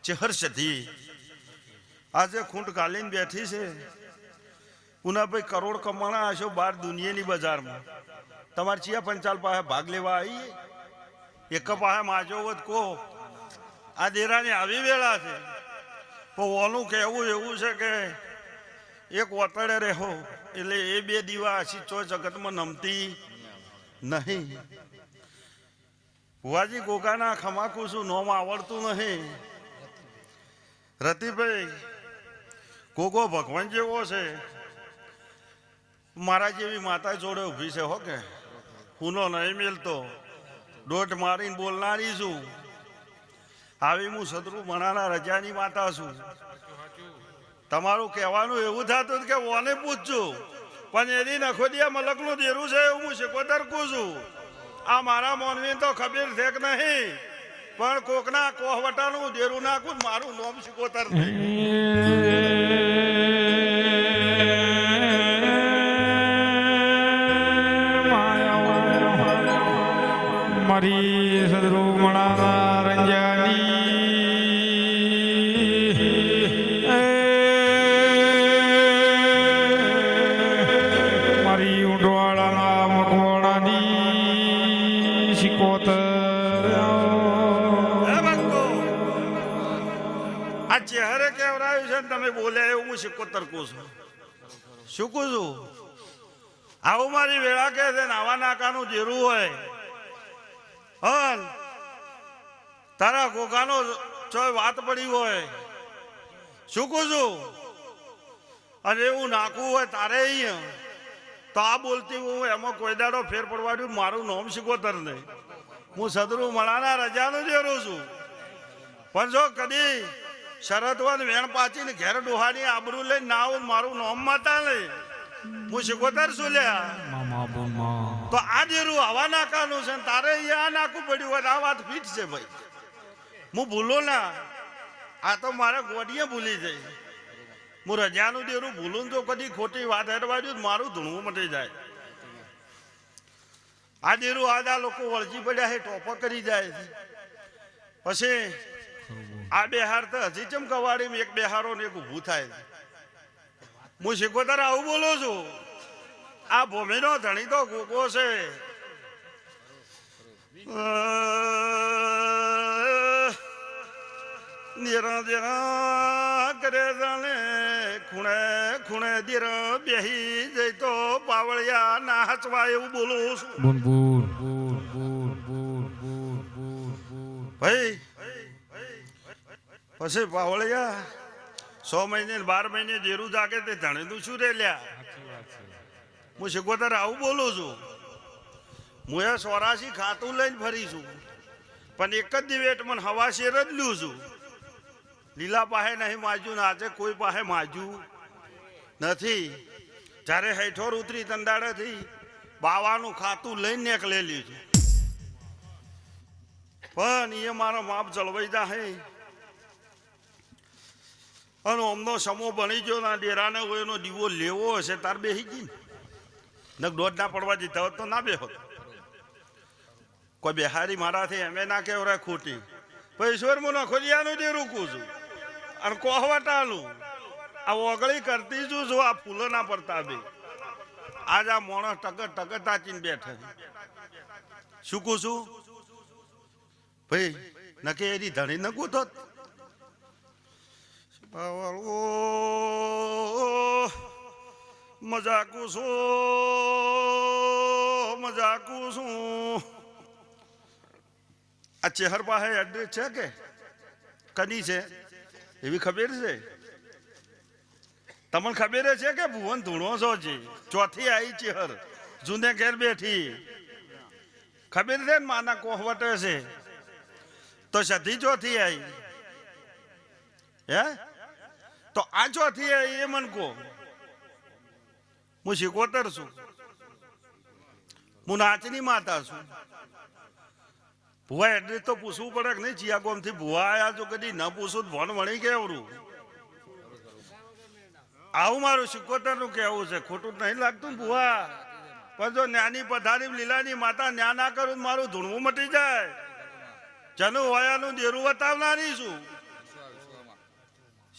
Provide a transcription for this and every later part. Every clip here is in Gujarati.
ચેહર સધી આજે ખૂંટ ગાલીને બેઠી છે. પુનાભાઈ કરોડ કમાણા હશો બાર દુનિયાની બજારમાં. તમારે ચિયા પંચાલ પાસે ભાગ લેવા આવી એક પાસે માજો વધ કો આ દેરાની આવી વેળા છે. પણ ઓનું કહેવું એવું છે કે એક વતડે રહો એટલે એ બે દીવા આછી ચો જગતમાં નમતી નહીં. ભુવાજી ગોગાના ખમાકું છું નોમ આવડતું નહીં. રતિભાઈ ગોગો ભગવાન જેવો છે. મારા જેવી માતા જોડે ઊભી છે હો કે હુનો નહીં મેલતો દોઢ મારીને બોલનારી છું. આવી હું સદરુ મણાના રજાની માતા છું. તમારું કહેવાનું એવું થતું કે ઓને પૂછજો પણ એની નખોદિયા મલકનું દેરું છે એવું હું શીખોતર કું છું. આ મારા મોનવી તો ખબર છે કે નહીં પણ કોકના કોહવટાનું દેરું નાખું મારું નોમ શીખોતર મારી સદરુ મણાના રંજાની મારી ઊંડવાળાના મકવાણાની શિકોતર. આ ચહેરે કેવરાયું છે ને તમે બોલ્યા એવું હું શિકોતર કહું છું. શું કહું છું? આવું મારી વેળા કે છે ને આવા નાકાનું જેરું હોય હન તારા ગોગાનો ચોય વાત પડી હોય શું કહું છું અને એવું નાખવું હોય તારે અહીંયા તો આ બોલતી હું એમાં કોઈ દાડો ફેર પડવાડ્યું મારું નામ શીખોતર નહીં. હું સદરુ મણાના રજાનું જેરું છું. પણ જો કદી શરતવન વેણ પાચીને ઘેર ડોહાની આબરૂ લઈને ના આવું મારું નામ માતા નહીં હું શીખોતર છું લ્યા. તો આ જેરું આવા નાકાનું છે તારે અહીંયા આ નાકું પડ્યું હોય આ વાત ફીટ છે ભાઈ. હું ભૂલો ના આ તો મારે ગોડીએ ભૂલી જાય. હું રજાનું દેરું ભૂલું તો કદી ખોટી વાત હેડવાડ્યું મારું ધૂણવું મટી જાય. આ દેરું આજ આ લોકો વળજી પડ્યા છે ટોપો કરી જાય છે. પછી આ બેહાર તો હજી ચમ કવાડી એક બેહારો ને એક ઊભું થાય. હું શીખોતર આવું બોલું છું. આ ભૂમિનો ધણી તો ગોગો છે. દેરા દેરા કરે જાણે ખૂણે ખૂણે દેર બેહી જઈ તો પાવળિયા ના હચવા એવું બોલું છું. ભાઈ પછી પાવળિયા 6 મહિને 12 મહિને જેરું જાગે તે ધણીનું શું રે લ્યા. હું શીખોતર આવું બોલું છું. હું એ 84 ખાતું લઈને ફરી છું પણ એક જ દિવેટ મને હવા શેર જ લ્યું છું. લીલા પાસે નહીં માજ્યું ને આજે કોઈ પાસે માજ્યું નથી. જ્યારે હેઠોર ઉતરી તંદાડેથી બાવાનું ખાતું લઈને નીકળેલી છું પણ એ મારો માપ જળવાઈ જાય. અને અમનો સમો બની ગયો ના ડેરાને હોય એનો દીવો લેવો હશે તાર બેસી ગઈ ને દોઢ ના પડવા દીધા હોત તો ના બેહો. કોઈ બેહારી મારાથી એમે ના કેવરાય ખોટી ઈશ્વર હું નખોદિયાનું જે રૂકું છું અને કોહવટાનું આ ઓગળી કરતી છું જો આ ફૂલો ના પડતા બે આજ આ મોણસ ટકર ટકર તાચીને બેઠે. શું કહું છું ભાઈ નકે એની ધણી ન ગોતો મજાકું છું. આ ચેહર પાસે એડ્રેસ છે કે કની છે એવી ખબર છે તમને? ખબર છે કે ભુવન ધૂણો છો છે ચોથી આવી ચેહર જૂને ઘેર બેઠી ખબર છે ને માના કોહવટે છે તો સધી ચોથી આવી હે તો આ ચોથી આવી એ મન કો. હું શીખોતર છું. હું નાચની માતા છું. ભુવા એડ્રેસ તો પૂછવું પડે કે નહીં? ચિયા ગોમથી ભુવા આયા જો કદી ન પૂછું ભણ વણી કેવરું. આવું મારું શીખોતર નું કેવું છે. ખોટું નહીં લાગતું ભુવા? પણ જો ન્યાની પધારી લીલાની માતા ન્યા ના કરું મારું ધૂણવું મટી જાય. જનું હોયાનું દેરું બતાવનારી છું.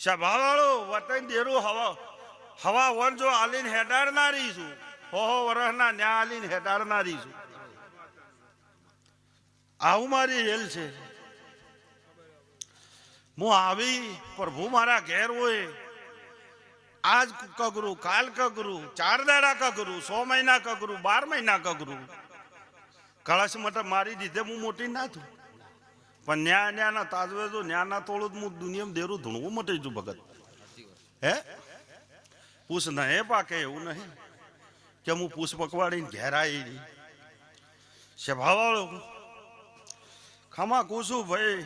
સભાવાળો વતન દેરું હવા વન જો આલીને હેડાડનારી છું હો વરસના ન્યા આલીને હેડાડનારી છું આવું મારી હેલ છે હું આવી પ્રભુ મારા ઘેર હોય આજ કગરું કાલ કગરું 4 દાડા કગરું 100 મહિના કગરું 12 મહિના કગરું કળશ મત મારી દીધે હું મોટી ના થયું પણ ન્યાના તાજવે જો ન્યાના તોડું હું દુનિયામાં દેરું ધૂણવું મટી છું ભગત હે પૂછ નહીં પાકે એવું નહીં કે હું પૂછ પકવાડીને ઘેરાઈ સ્વભાવવાળો ખમા કુસું ભાઈ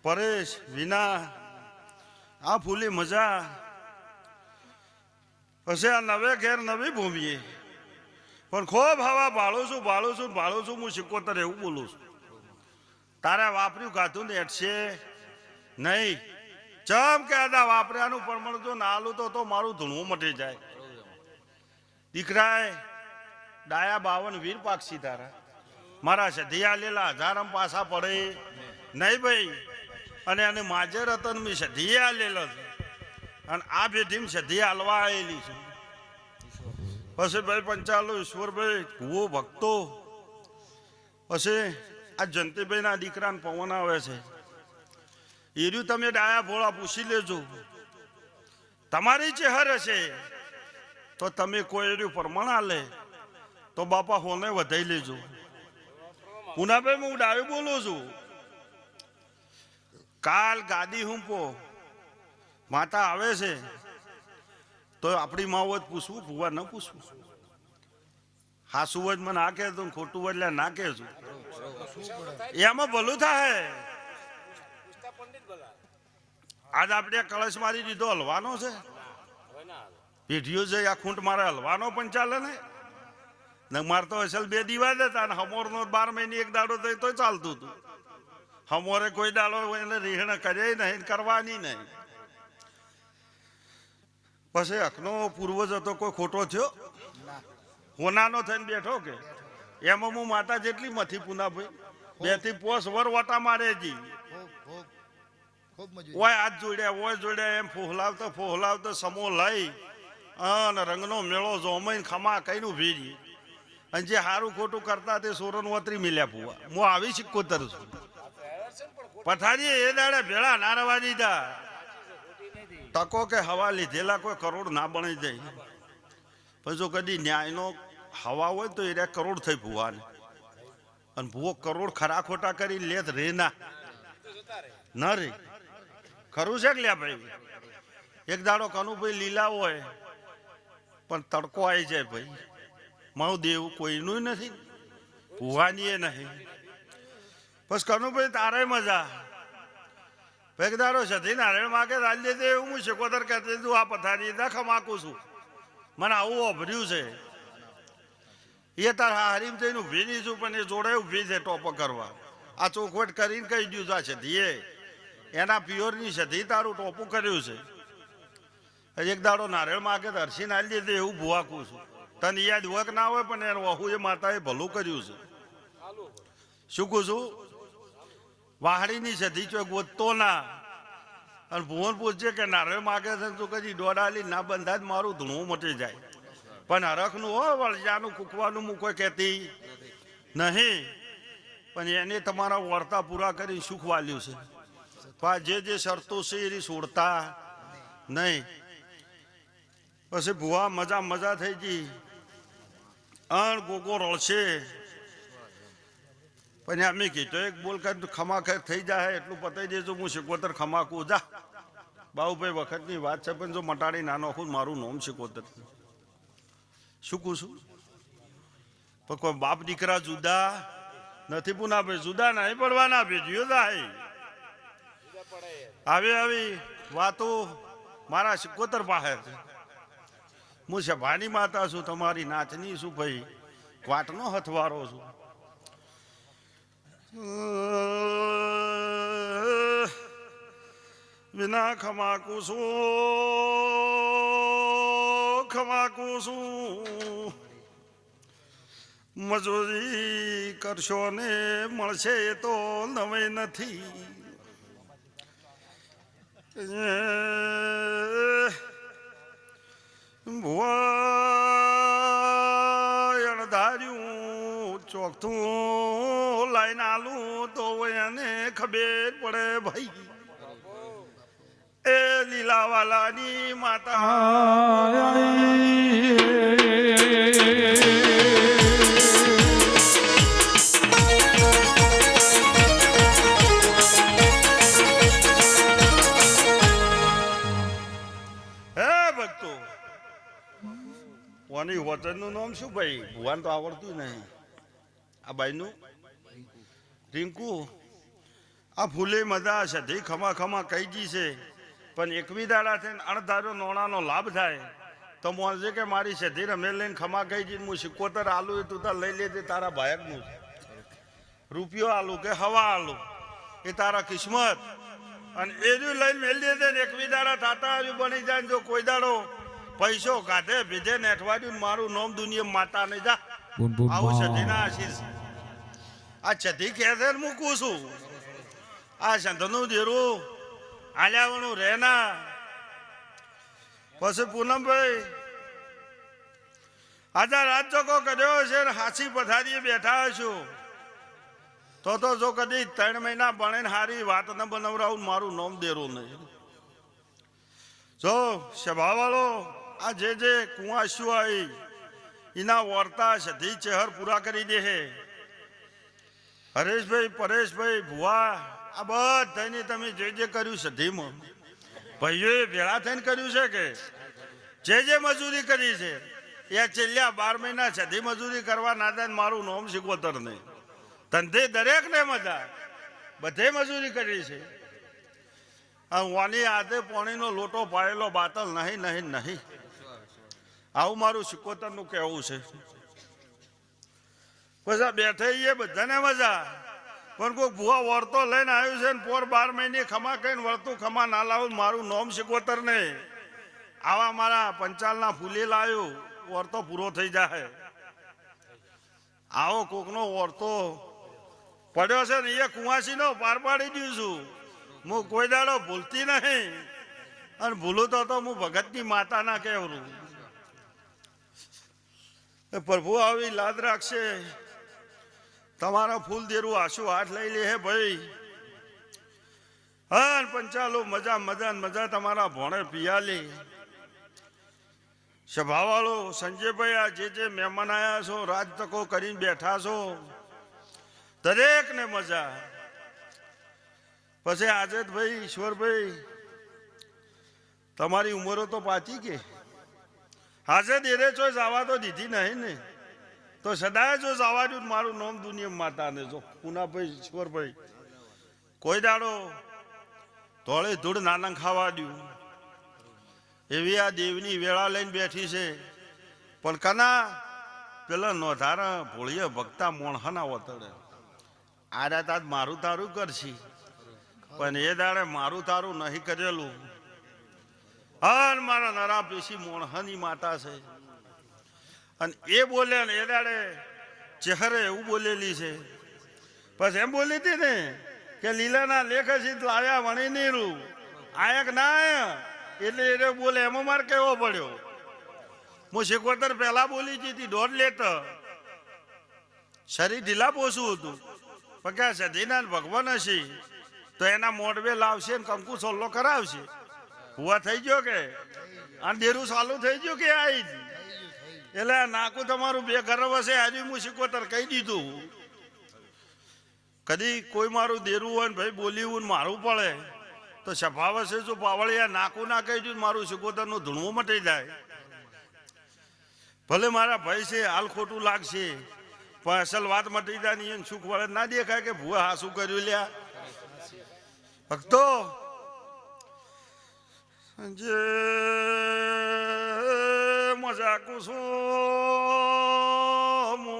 પરેશ વિના આ ફૂલી મજા પછી આ નવે ઘેર નવી ભૂમિએ પણ ખૂબ હવા ભાળું છું હું 77 એવું બોલું છું તારે વાપર્યું ગાધું ને એટશે નહીં ચમ કે આદા વાપર્યાનું પ્રમાણ જો નાલું તો મારું ધૂણવું મટી જાય દીકરાએ ડાયા 52 વીર પાક્ષી તારા મારા સધિયા લેલા હજારમ પાછા પડે નહીં ભાઈ અને એને માજર રતન મેં સધિયા લેલો છે અને આ પેઢીમાં સધિયા હલવા આવેલી છે પછી ભાઈ પંચાલો ઈશ્વરભાઈ કુવો ભક્તો પછી આ જયંતિભાઈના દીકરાને પવન આવે છે એર્યું તમે ડાયા ભોળા પૂછી લેજો તમારી ચહેર હશે તો તમે કોઈ એર્યું પ્રમાણ આલે તો બાપા હોને વધાઈ લેજો પુનાભાઈ હું ડાયું બોલું છું કાલ ગાદી હુંપો માતા આવે છે તો આપણી માઓ જ પૂછવું ભૂવા ન પૂછવું હાસું જ મને આ કહેતું ખોટું એટલે ના કહેશું એમાં ભલું થાય આજ આપણે કળશ મારી દીધો હલવાનો છે પેઢીઓ છે આ ખૂંટ મારે હલવાનો પણ ચાલે ને મારે તો અસલ 2 દીવા હતા ને હમોરનો 12 મહિને 1 દાડો થઈ તો ચાલતું હતું હમોરે કોઈ દાડો એને રીહણ કરે નહીં કરવાની નહીં પછી હકનો પૂર્વજ હતો કોઈ ખોટો થયો હોનાનો થઈને બેઠો કે એમાં હું માતા જેટલી મથી પુનાભાઈ 2 થી 5 વર વટા મારે જી ઓય હાથ જોડ્યા એમ ફોહલાવતો સમો લઈ અને રંગનો મેળો જોમાઈને ખમા કઈને ઉભી રહી અને જે સારું ખોટું કરતા તે સોરન વતરી મિલ્યા પુવા હું આવી 77 છું પથારી એ દાડે ભેળા ના રવા દીધા તકો કે હવા લીધેલા કોઈ કરોડ ના બની જાય પણ જો કદી ન્યાયનો હવા હોય તો એ કરોડ થઈ ભુવાને અને ભૂવો કરોડ ખરા ખોટા કરી લેત રે ના રે ખરું છે કે લ્યા ભાઈ એક દાડો કનુભાઈ લીલા હોય પણ તડકો આવી જાય ભાઈ મારું દેવું કોઈનું નથી ભુવાની એ નહીં બસ કનુભાઈ તારે મજા એક દાડો સધી નારાયણ માગે રાજ દે એવું હું 77 કહેતી તું આ પથારી દખ માકું છું મને આવું અભર્યું છે એ તારા હરીમ થઈને ઉભી છું પણ એ જોડે ઉભી છે ટોપ કરવા આ ચોખવટ કરીને કહી દઉં આ સધીએ એના પિયોરની સધી તારું ટોપું કર્યું છે એક દાડો નારાયણ માગે હરસી નાલી દે એવું ભુવાકું છું તને યાદ હોય કે ના હોય પણ એને વહુ એ માતાએ ભલું કર્યું છે શું કહું છું વાહડીની સધી ચોક વધતો ના અને ભુવન પૂછશે કે નારાયણ માગે છે તું કદી દોડાલી ના બંધા જ મારું ધૂણું મટી જાય પણ હરખનું હો વળજાનું કૂકવાનું હું કોઈ કહેતી નહીં પણ એને તમારા વર્તા પૂરા કરી સુખ વાલ્યું છે પણ જે શરતો છે એ છોડતા નહીં પછી ભુવા મજા થઈ ગઈ અણ ગોગો રળશે પણ અમે કીધું એક બોલ કરી ખમાખર થઈ જાય એટલું પતાવી દેજો હું 77 ખમાકું જા બાબુભાઈ વખતની વાત છે પણ જો મટાડી ના નાખું મારું નામ 77 શું કહું છું પણ કોઈ બાપ દીકરા જુદા નથી પુનાભાઈ જુદા નહીં પડવાના ભેજીઓ થાય આવી વાતો મારા 77 પાસે છે હું સભાની માતા છું તમારી નાચની છું ભાઈ વાટનો હથવારો છું વિના ખમાકું છું મજૂરી કરશો ને મળશે તો નવે નથી ભુવા ધાર્યું ચોકથું લાઈન આલું તો એને ખબર પડે ભાઈ એ લીલાવાલાની માતા વાની વતનનું નામ શું ભાઈ ભુવાન તો આવડતું નહીં આ બાઈનું રિંકુ આ ફૂલે મજા છે ધી ખમા ખમા કહી જી છે પણ એકવી દાડા થઈને અણધારો નોણાનો લાભ થાય તો મોજે કે મારી સધી રમે લઈને ખમા કહી જી હું 77 આલુ તું તાર લઈ લેજે તારા ભાયકનું રૂપિયો આલુ કે હવા આલુ એ તારા કિસ્મત અને એ જ લઈને મેલી દે ને એકવી દાડા થતા હજુ બની જાય જો કોઈ દાડો પૈસો કાઢે ભીધે ને અઠવાડિયું મારું નોમ દુનિયા માતા ને જા આવું સધીના આશીષ આ છધી કહે છે મૂકું છું આ સંતનું દેરું આલ્યાવણું રહેના પછી પૂનમભાઈ આજે રાત ચોકો કર્યો છે ને હાસી પથારીએ બેઠા છું તો જો કદી 3 મહિના ભણે ને હારી વાત ન બનાવરાવું મારું નોમ દેરું નહીં જો સ્વભાવવાળો આ જે કુંવાસ્યું આવી એના વર્તા સધી ચહેર પૂરા કરી દે હે હરેશભાઈ પરેશભાઈ ભુવા આ બધાને તમે જે કર્યું સધીમાં ભાઈઓએ ભેળા થઈને કર્યું છે કે જે મજૂરી કરી છે એ છેલ્લા 12 મહિના સધી મજૂરી કરવા ના દે મારું નોમ 77 નહીં ધંધે દરેકને મજા બધે મજૂરી કરી છે વાની આધે પાણીનો લોટો પાયેલો બાતલ નહીં નહીં નહીં આવું મારું 77 નું કહેવું છે પછી બેઠે એ બધાને મજા પણ કોઈ ભૂવા વળતો લઈને આવ્યું છે ને પોર 12 મહિને ખમા કહીને વળતું ખમા ના લાવું મારું નોમ 77 ને આવા મારા પંચાલના ફૂલે લાવ્યું વળતો પૂરો થઈ જાય આવો કોકનો વળતો પડ્યો છે ને એ કુંવાસી નો પાર પાડી દઉં છું હું કોઈ દાડો ભૂલતી નહીં અને ભૂલું તો હું ભગતની માતા ના કહેવું પ્રભુ આવી લાદ રાખશે તમારા ફૂલ દેરું આંસુ હાથ લઈ લે હે ભાઈ હન પંચાલો મજા મજા મજા તમારા ભોણે પિયાલે સભાવાળો સંજયભાઈ આ જે મહેમાન આવ્યા છો રાજ તકો કરીને બેઠા છો દરેક ને મજા પછી આઝાદભાઈ ઈશ્વરભાઈ તમારી ઉંમરો તો પાછી કે હાજર એરે છો જવા તો દીધી નહીં ને તો સદાય જો જવા દઉં મારું નામ દુનિયા માતા ને જો પૂનાભાઈ ઈશ્વરભાઈ કોઈ દાડો ધોળે ધૂળ નાના ખાવા દઉં એવી આ દેવની વેળા લઈને બેઠી છે પણ કના પેલા નોધારા ભોળીએ ભક્તા મોણહાના વતડે આડા તાજ મારું તારું કરશી પણ એ દાડે મારું તારું નહીં કરેલું હર મારા નરા પેશી મોણહાની માતા છે અને એ બોલે ને એ દાડે ચહેરે એવું બોલેલી છે પછી એમ બોલી હતી ને કે લીલાના લેખ છે લાવ્યા વણી નીરું આયક ના આયા એટલે એ બોલે એમાં મારે કેવો પડ્યો હું 77 પહેલા બોલી હતી 1.5 લેટર શરીર ઢીલા પોસું હતું પણ કે સધીના ભગવાન હશે તો એના મોઢવે લાવશે ને કંકુ સોલ્લો કરાવશે હુવા થઈ ગયો કે આ ડેરું ચાલુ થઈ ગયું કે આવી એટલે નાકું તમારું બે ઘર વસે આજે હું 77 કહી દીધું કદી કોઈ મારું દેરું હોય ને ભાઈ બોલ્યું મારું પડે તો સફા વસે જો પાવળિયા નાકું ના કહી દઉં મારું 77 નું ધૂણવું મટી જાય ભલે મારા ભાઈ છે હાલ ખોટું લાગશે પણ અસલ વાત મટી જાય ને એને સુખ વળે ના દેખાય કે ભૂવા હા શું કર્યું લ્યા ભક્તો જે મજા કુસુમ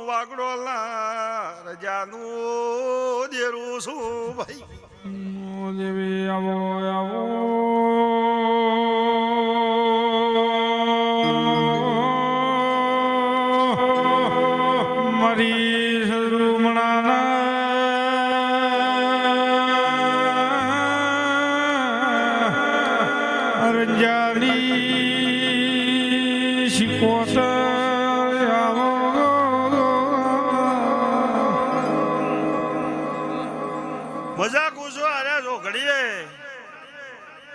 વાગડો રજાનું દેરું છું ભાઈ દેવી આવો આવો મારી સદરૂમણાના જાની શિકોતર આવો મજા કુશો અરે જો ઘડીએ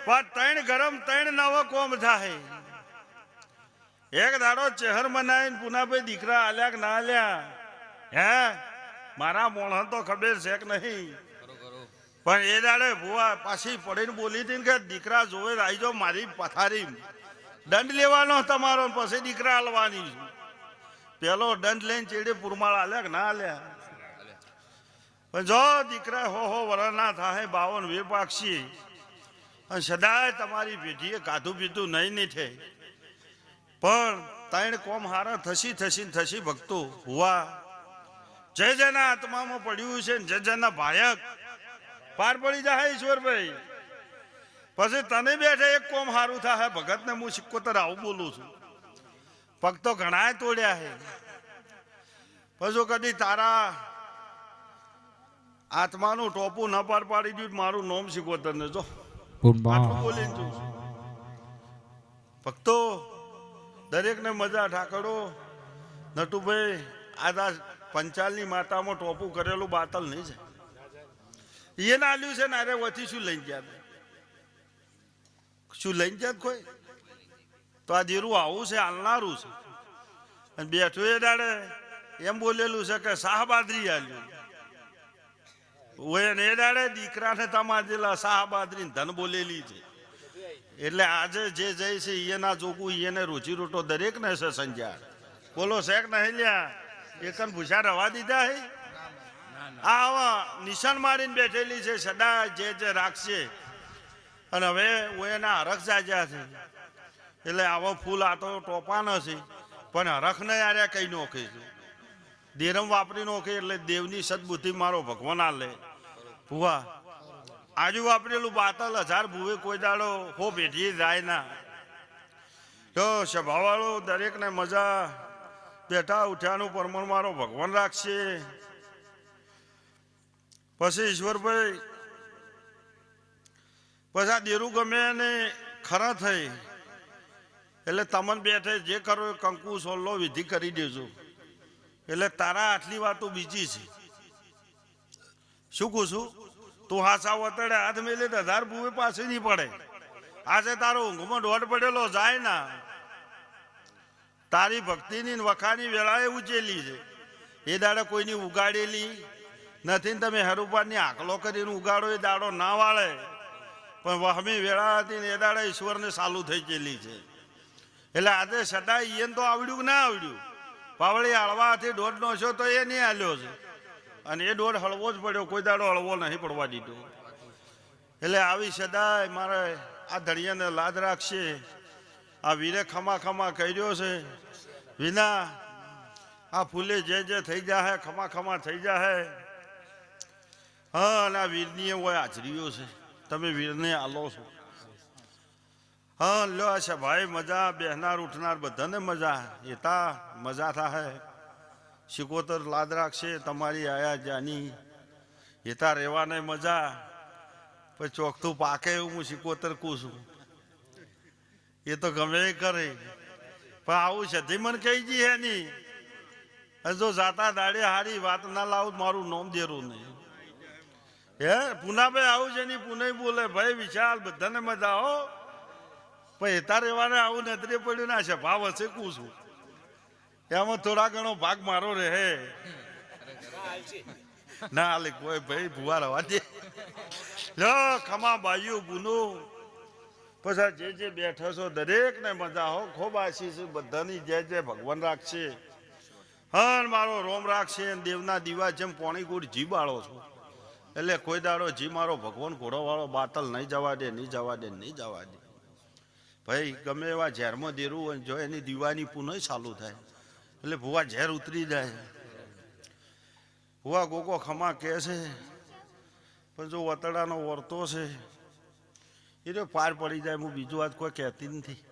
પણ ત્રણ ગરમ ત્રણ નવો કોમ થાય એક દાડો ચહેર મનાવીને પુનાભાઈ દીકરા આલ્યા કે ના આલ્યા હે મારા મોણ તો ખબર છે કે નહીં પણ એ દાડે ભુવા પાછી પડીને બોલી હતી કે દીકરા જોવે આવી જાઓ મારી પથારી દંડ લેવાનો તમારો પછી દીકરા હાલવાની પેલો દંડ લઈને ચેડે પુરમાળ આલ્યા કે ના આલ્યા પણ જો દીકરા હો વરના થાય 52 વીર પાક્ષી અને સદાય તમારી પેઢીએ કાધું પીધું નહીં છે પણ ત્રણ કોમ હારા થશી ભક્તો હુવા જે જેના આત્મામાં પડ્યું છે જે જેના ભાયક પાર પડી જાય ઈશ્વરભાઈ પછી તને બેઠે એક કોમ હારું થાય ભગત ને હું સિક્કોતર આવું બોલું છું પગ તો ઘણા તોડ્યા છે પછી કદી તારા આત્માનું ટોપું ન પાર પાડી દીધું મારું નોમ સિક્કોતર ને જો આટલું બોલીને જોઉં છું ભક્તો દરેક ને મજા ઠાકડો નટુભાઈ આ પંચાલની માતામાં ટોપું કરેલું બાતલ નહીં છે એને આલ્યું છે ને અરે વથી શું લઈને ગયા કોઈ તો આ દેરું આવું છે હાલનારું છે અને બેઠું એ દાડે એમ બોલેલું છે કે શાહબાદરી આલ્યું ઓય ને એ દાડે દીકરાને તમારેલા શાહબાદરી ધન બોલેલી છે એટલે આજે જે જઈ છે એના જોગું એને રોજીરોટો દરેક ને છે સંજ્યા બોલો શેક નહીં લ્યા એકન ભૂસા રવા દીધા હે આવા નિશાન મારીને બેઠેલી છે સદા જે રાખશે અને હવે એના હરખ જાજ્યા છે એટલે આવો ફૂલ આ તો ટોપા નથી પણ હરખ ને યાર કઈ નોખે છે દેરમ વાપરી નોખે એટલે દેવની સદબુદ્ધિ મારો ભગવાન આ લે ભુવા આજુ વાપરેલું બાતલ 1000 ભૂવે કોઈ દાડો હો પેઢી જાય ના તો સ્વભાવવાળો દરેકને મજા બેઠા ઉઠ્યાનું પરમણ મારો ભગવાન રાખશે પછી ઈશ્વરભાઈ પછી આ દેરું ગમે ને ખરા થઈ એટલે તમને બેઠે જે કરો કંકુ સોલ્લો વિધિ કરી દેજો એટલે તારા આટલી વાતો બીજી છે શું કહું છું તું હાસા વતડે હાથ મેલે 1000 ભૂવે પાસે નહીં પડે આજે તારો ઊંઘમાં દોઢ પડેલો જાય ના તારી ભક્તિની વખાની વેળાએ ઉચેલી છે એ દાડે કોઈની ઉગાડેલી નથી ને તમે હરુપાની આકલો કરીને ઉગાડો એ દાડો ના વાળે પણ વહમી વેળા હતી ને એ દાડે ઈશ્વરને ચાલુ થઈ ગયેલી છે એટલે આજે સદાય એને તો આવડ્યું કે ના આવડ્યું પાવળી હળવાથી દોઢ નો છો તો એ નહીં હાલ્યો છે અને એ દોઢ હળવો જ પડ્યો કોઈ દાડો હળવો નહીં પડવા દીધો એટલે આવી સદાય મારે આ ધડિયાને લાદ રાખશે આ વીરે ખમા કર્યો છે વિના આ ફૂલે જે થઈ જાય ખમા થઈ જાય હા અને આ વીરની હોય હાજરીઓ છે તમે વીરને આલો છો હા લો છે ભાઈ મજા બેહનાર ઉઠનાર બધાને મજા એતા મજા થાય સિકોતર લાદ રાખશે તમારી આયા જાની એતા રહેવાને મજા પછી ચોકતું પાકે એવું હું સિકોતર કહું છું એ તો ગમે કરે પણ આવું સધી મને કહી જી હે નહીં જો જાતા દાડે હારી વાત ના લાવું મારું નોમ દેરું નહીં હે પુનાભાઈ આવું છે નહીં પુને બોલે ભાઈ વિશાલ બધાને મજા હો પણ એતા રહેવાને આવું નજરે પડ્યું ના છે ભાવ હશે કહું છું એમાં થોડા ઘણો ભાગ મારો રહે ના હાલે કોઈ ભાઈ ભુવા રવા દે લો ખમા બાયું ગુનું પછી જે બેઠો છો દરેક ને મજા હો ખૂબ આશીષ બધાની જે ભગવાન રાખશે હન મારો રોમ રાખશે દેવના દીવા જેમ પોણી ગુડ જી બાળો છો એટલે કોઈ દાડો જી મારો ભગવાન ઘોડો વાળો બાતલ નહીં જવા દે ભાઈ ગમે એવા ઝેરમાં દેરું હોય જો એની દીવાની પુનઃ ચાલુ થાય એટલે ભુવા ઝેર ઉતરી જાય ભુવા ગોગો ખમા કહે છે પણ જો વતડાનો વર્તો છે એ તો પાર પડી જાય હું બીજું વાત કોઈ કહેતી નથી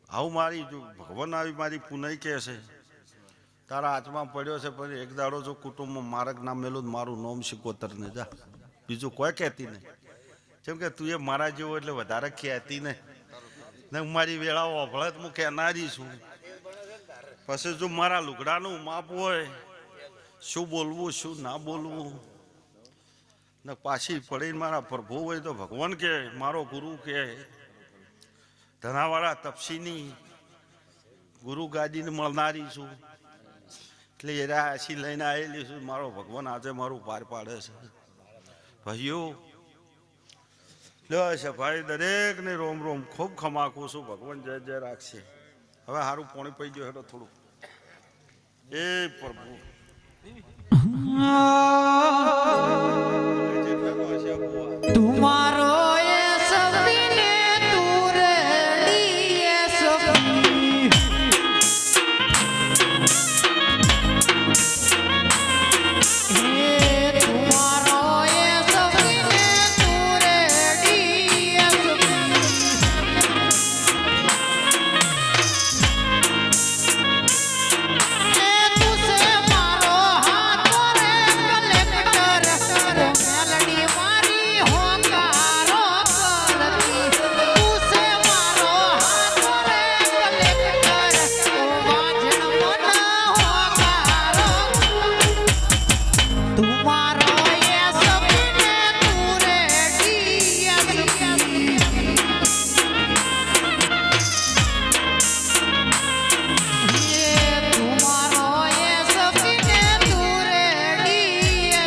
આવું મારી જો ભગવાન આવી મારી પુનઃ કહે છે તારા હાથમાં પડ્યો છે પણ એક દાડો જો કુટુંબમાં મારક નામ મેલું મારું નોમ સિકોતર ને જા બીજું કોઈ કહેતી નહીં કેમ કે તું એ મારા જેવો એટલે વધારે કહેતી ને મારી વેળાઓ અભળત હું કહેનારી છું. પછી જો મારા લુગડાનું માપ હોય શું બોલવું શું ના બોલવું ને પાછી પડીને મારા પ્રભુ હોય તો ભગવાન કે મારો ગુરુ કે ધનાવાળા તપસીની ગુરુ ગાદીને મળનારી છું એટલે એ રાશી લઈને આવેલી છું. મારો ભગવાન આજે મારું પાર પાડે છે. ભાઈઓ છે ભાઈ દરેકને રોમ રોમ ખૂબ ખમાખું છું. ભગવાન જય જય રાખશે. હવે સારું પોણી પડી ગયો હેડો થોડું એ પ્રભુ तुम्हारो ये सपने दूर लिए सपनी तुम्हारो ये सपने दूर लिए सपनी तुझसे मारो हाथों रे कलेक्टर मेलडी मारी होकारो करती तुझसे मारो हाथों रे कलेक्टर वाजन मन होकारो तुम्हारो ये सपने दूरे दिया तुम्हारो ये सपने दूरे दिया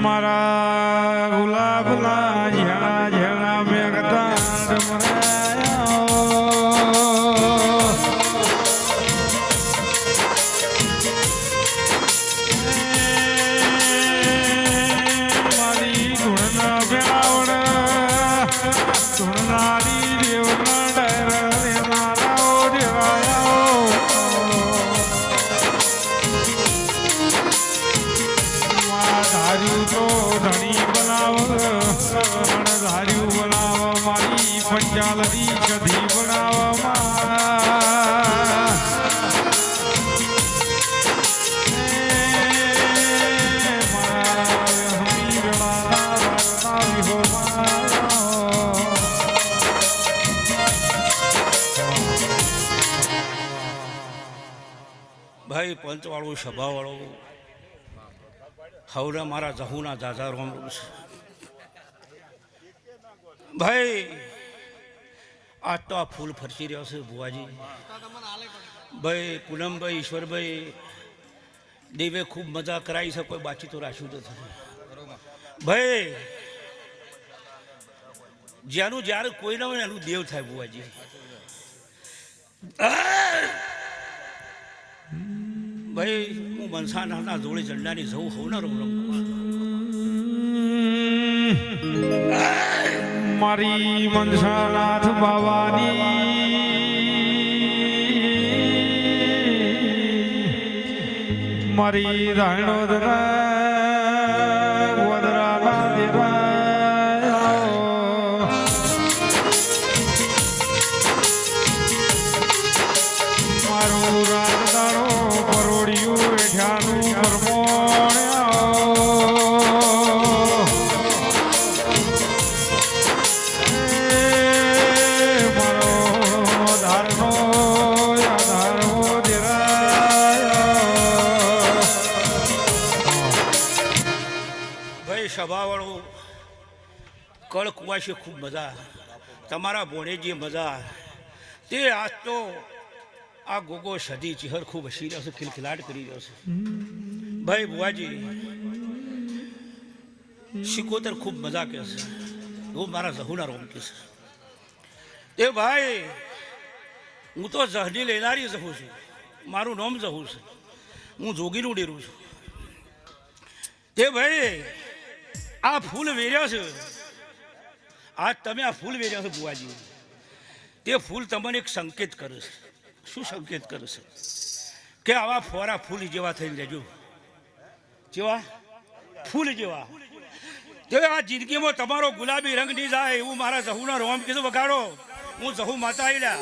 મારા ગુલાબના ઝેણા ઝેણા મેઘદાંડ મરાયા મારી ધૂળના બેલાવડ ધૂળનારી દેવના ડાયરા રે મારા દેવાયા ધાર્યું તો ધણી બનાવ ધાર્યું બનાવ મારી પંચાલની ગધી ભાઈ પંચવાળો સભાવાળો હવરા મારા જહુના જાજા રોમ છે ભાઈ. આજ તો આ ફૂલ ફરસી રહ્યો છે બુવાજી. ભાઈ પૂનમભાઈ ઈશ્વરભાઈ દેવે ખૂબ મજા કરાવી છે. કોઈ બાચી તો રાખ્યું નથી ભાઈ. જ્યાંનું જ્યારે કોઈ ના હોય એનું દેવ થાય બુવાજી. ભાઈ હું મનસાના જોડે ઝંડાની જવું હોઉં ના રમું મારી મનસાનાથ બાવાની મારી રાયણોદરા વદરાના દેરા મારું રાજદારો પરોડિયું એઠાનું સભાવાળો કળ કુવાશે ખૂબ મજા. તમારા ભોણે જે મજા તે આજ તો આ ગોગો સધી ચિહર ખૂબ હસી રહ્યો છે, ખિલખિલાટ કરી રહ્યો છે. ભાઈ બુવાજી શિકોતર ખૂબ મજા કે છે. હું મારા જહુના રોમ કે છે એ ભાઈ. હું તો જહની લેનારી જહું છું. મારું નામ જહું છે. હું જોગીનું ડેરું છું. તે ભાઈ આ ફૂલ વેર્યા છે. આજ તમે આ ફૂલ વેર્યા છો બુવાજી. તે ફૂલ તમને એક સંકેત કરે છે. શું સંકેત કરે છે કે આવા ફોરા ફૂલ જેવા થઈને રહેજો. જેવા ફૂલ જેવા તે આ જિંદગીમાં તમારો ગુલાબી રંગ નહીં જાય એવું મારા જહુના રોમ કીધું વગાડો. હું જહુ માતા આઈલા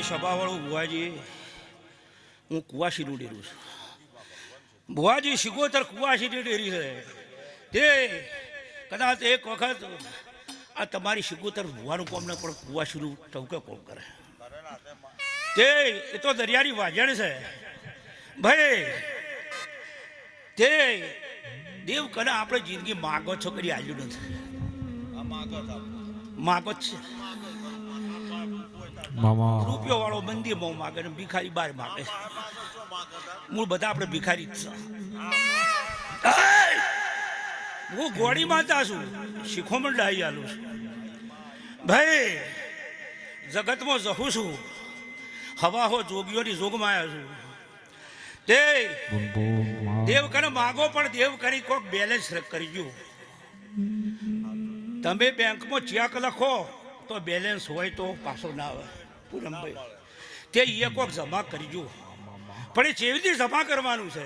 સભાવાળું ભુવાજી, હું કુવાસીનું ડેરું છું. ભુવાજી શિગોતર કુવાસીની ડેરી છે. તે કદાચ એક વખત આ તમારી શિગોતર ભુવાનું કોમ ન પણ કુવાસીનું ટવકે કોમ કરે. તે એ તો દરિયાની વાજણ છે ભાઈ. તે દેવ કને આપણે જિંદગી માગો છો કરી આવ્યું નથી. માગો જ છે. રૂપિયો વાળો મંદિરમાં માગે ને ભિખારી બહાર માગે. મૂળ બધા આપણે ભિખારી જ છે. હું ગોળી માતા છું, શીખોમણ ડાઈ આલું છું ભાઈ. જગતમાં જહું છું, હવા હો જોગીઓની જોગમાં આવ્યો છું. તે દેવ કને માગો પણ દેવ કરી કોઈક બેલેન્સ કરજો. તમે બેંકમાં ચેક લખો તો બેલેન્સ હોય તો પાછો ના આવે. પૂનમભાઈ તે એ કોઈક જમા કરજો. પણ એ કેવી રીતે જમા કરવાનું છે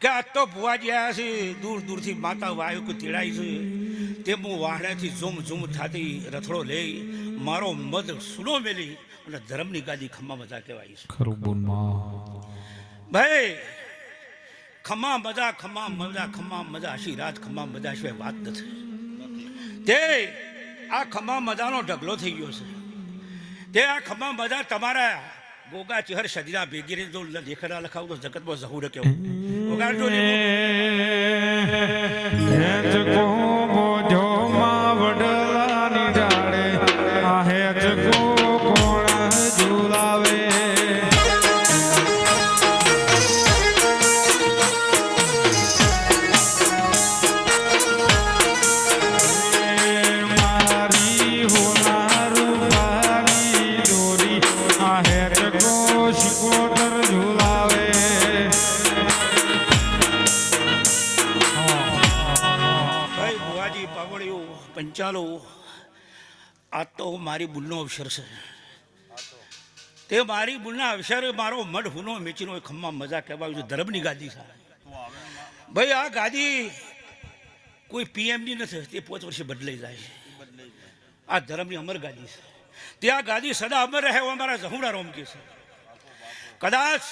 કે આજ તો ભુવાજી આવ્યા છે દૂર દૂરથી માતા વાયુ કે તેડાઈ છે. તે હું વાહણેથી ઝૂમ ઝૂમ થતી રથડો લઈ મારો મદ સુનો મેલી અને ધર્મની ગાદી ખમ્મા મજા કહેવાય છે. ભાઈ ખમ્મા મજા ખમ્મા મજા ખમ્મા મજા આશીર્વાદ ખમ્મા મજા સિવાય વાત નથી. તે આ ખમ્મા મજાનો ઢગલો થઈ ગયો છે. તે આ ખમ્મા મજા તમારા ગોગા ચહેર સદીના ભેગી જો લેખના લખાવ તો જગતમાં જહુર કેવું વગાડજો ને. વડલાની ડાળે આ હેચ કોણ ઝુલાવે. પંચાલો આ તો મારી બુલનો અવસર છે. તે મારી બુલના અવસરે મારો મઢ હુનો મેચીનો ખમ્મા મજા કહેવાય છે. ધર્મની ગાદી છે ભાઈ. આ ગાદી કોઈ પીએમની નથી, તે 5 વર્ષે બદલાઈ જાય છે. આ ધર્મની અમર ગાદી છે. તે આ ગાદી સદા અમર રહે એવા મારા જહુડા રોમકી છે. કદાચ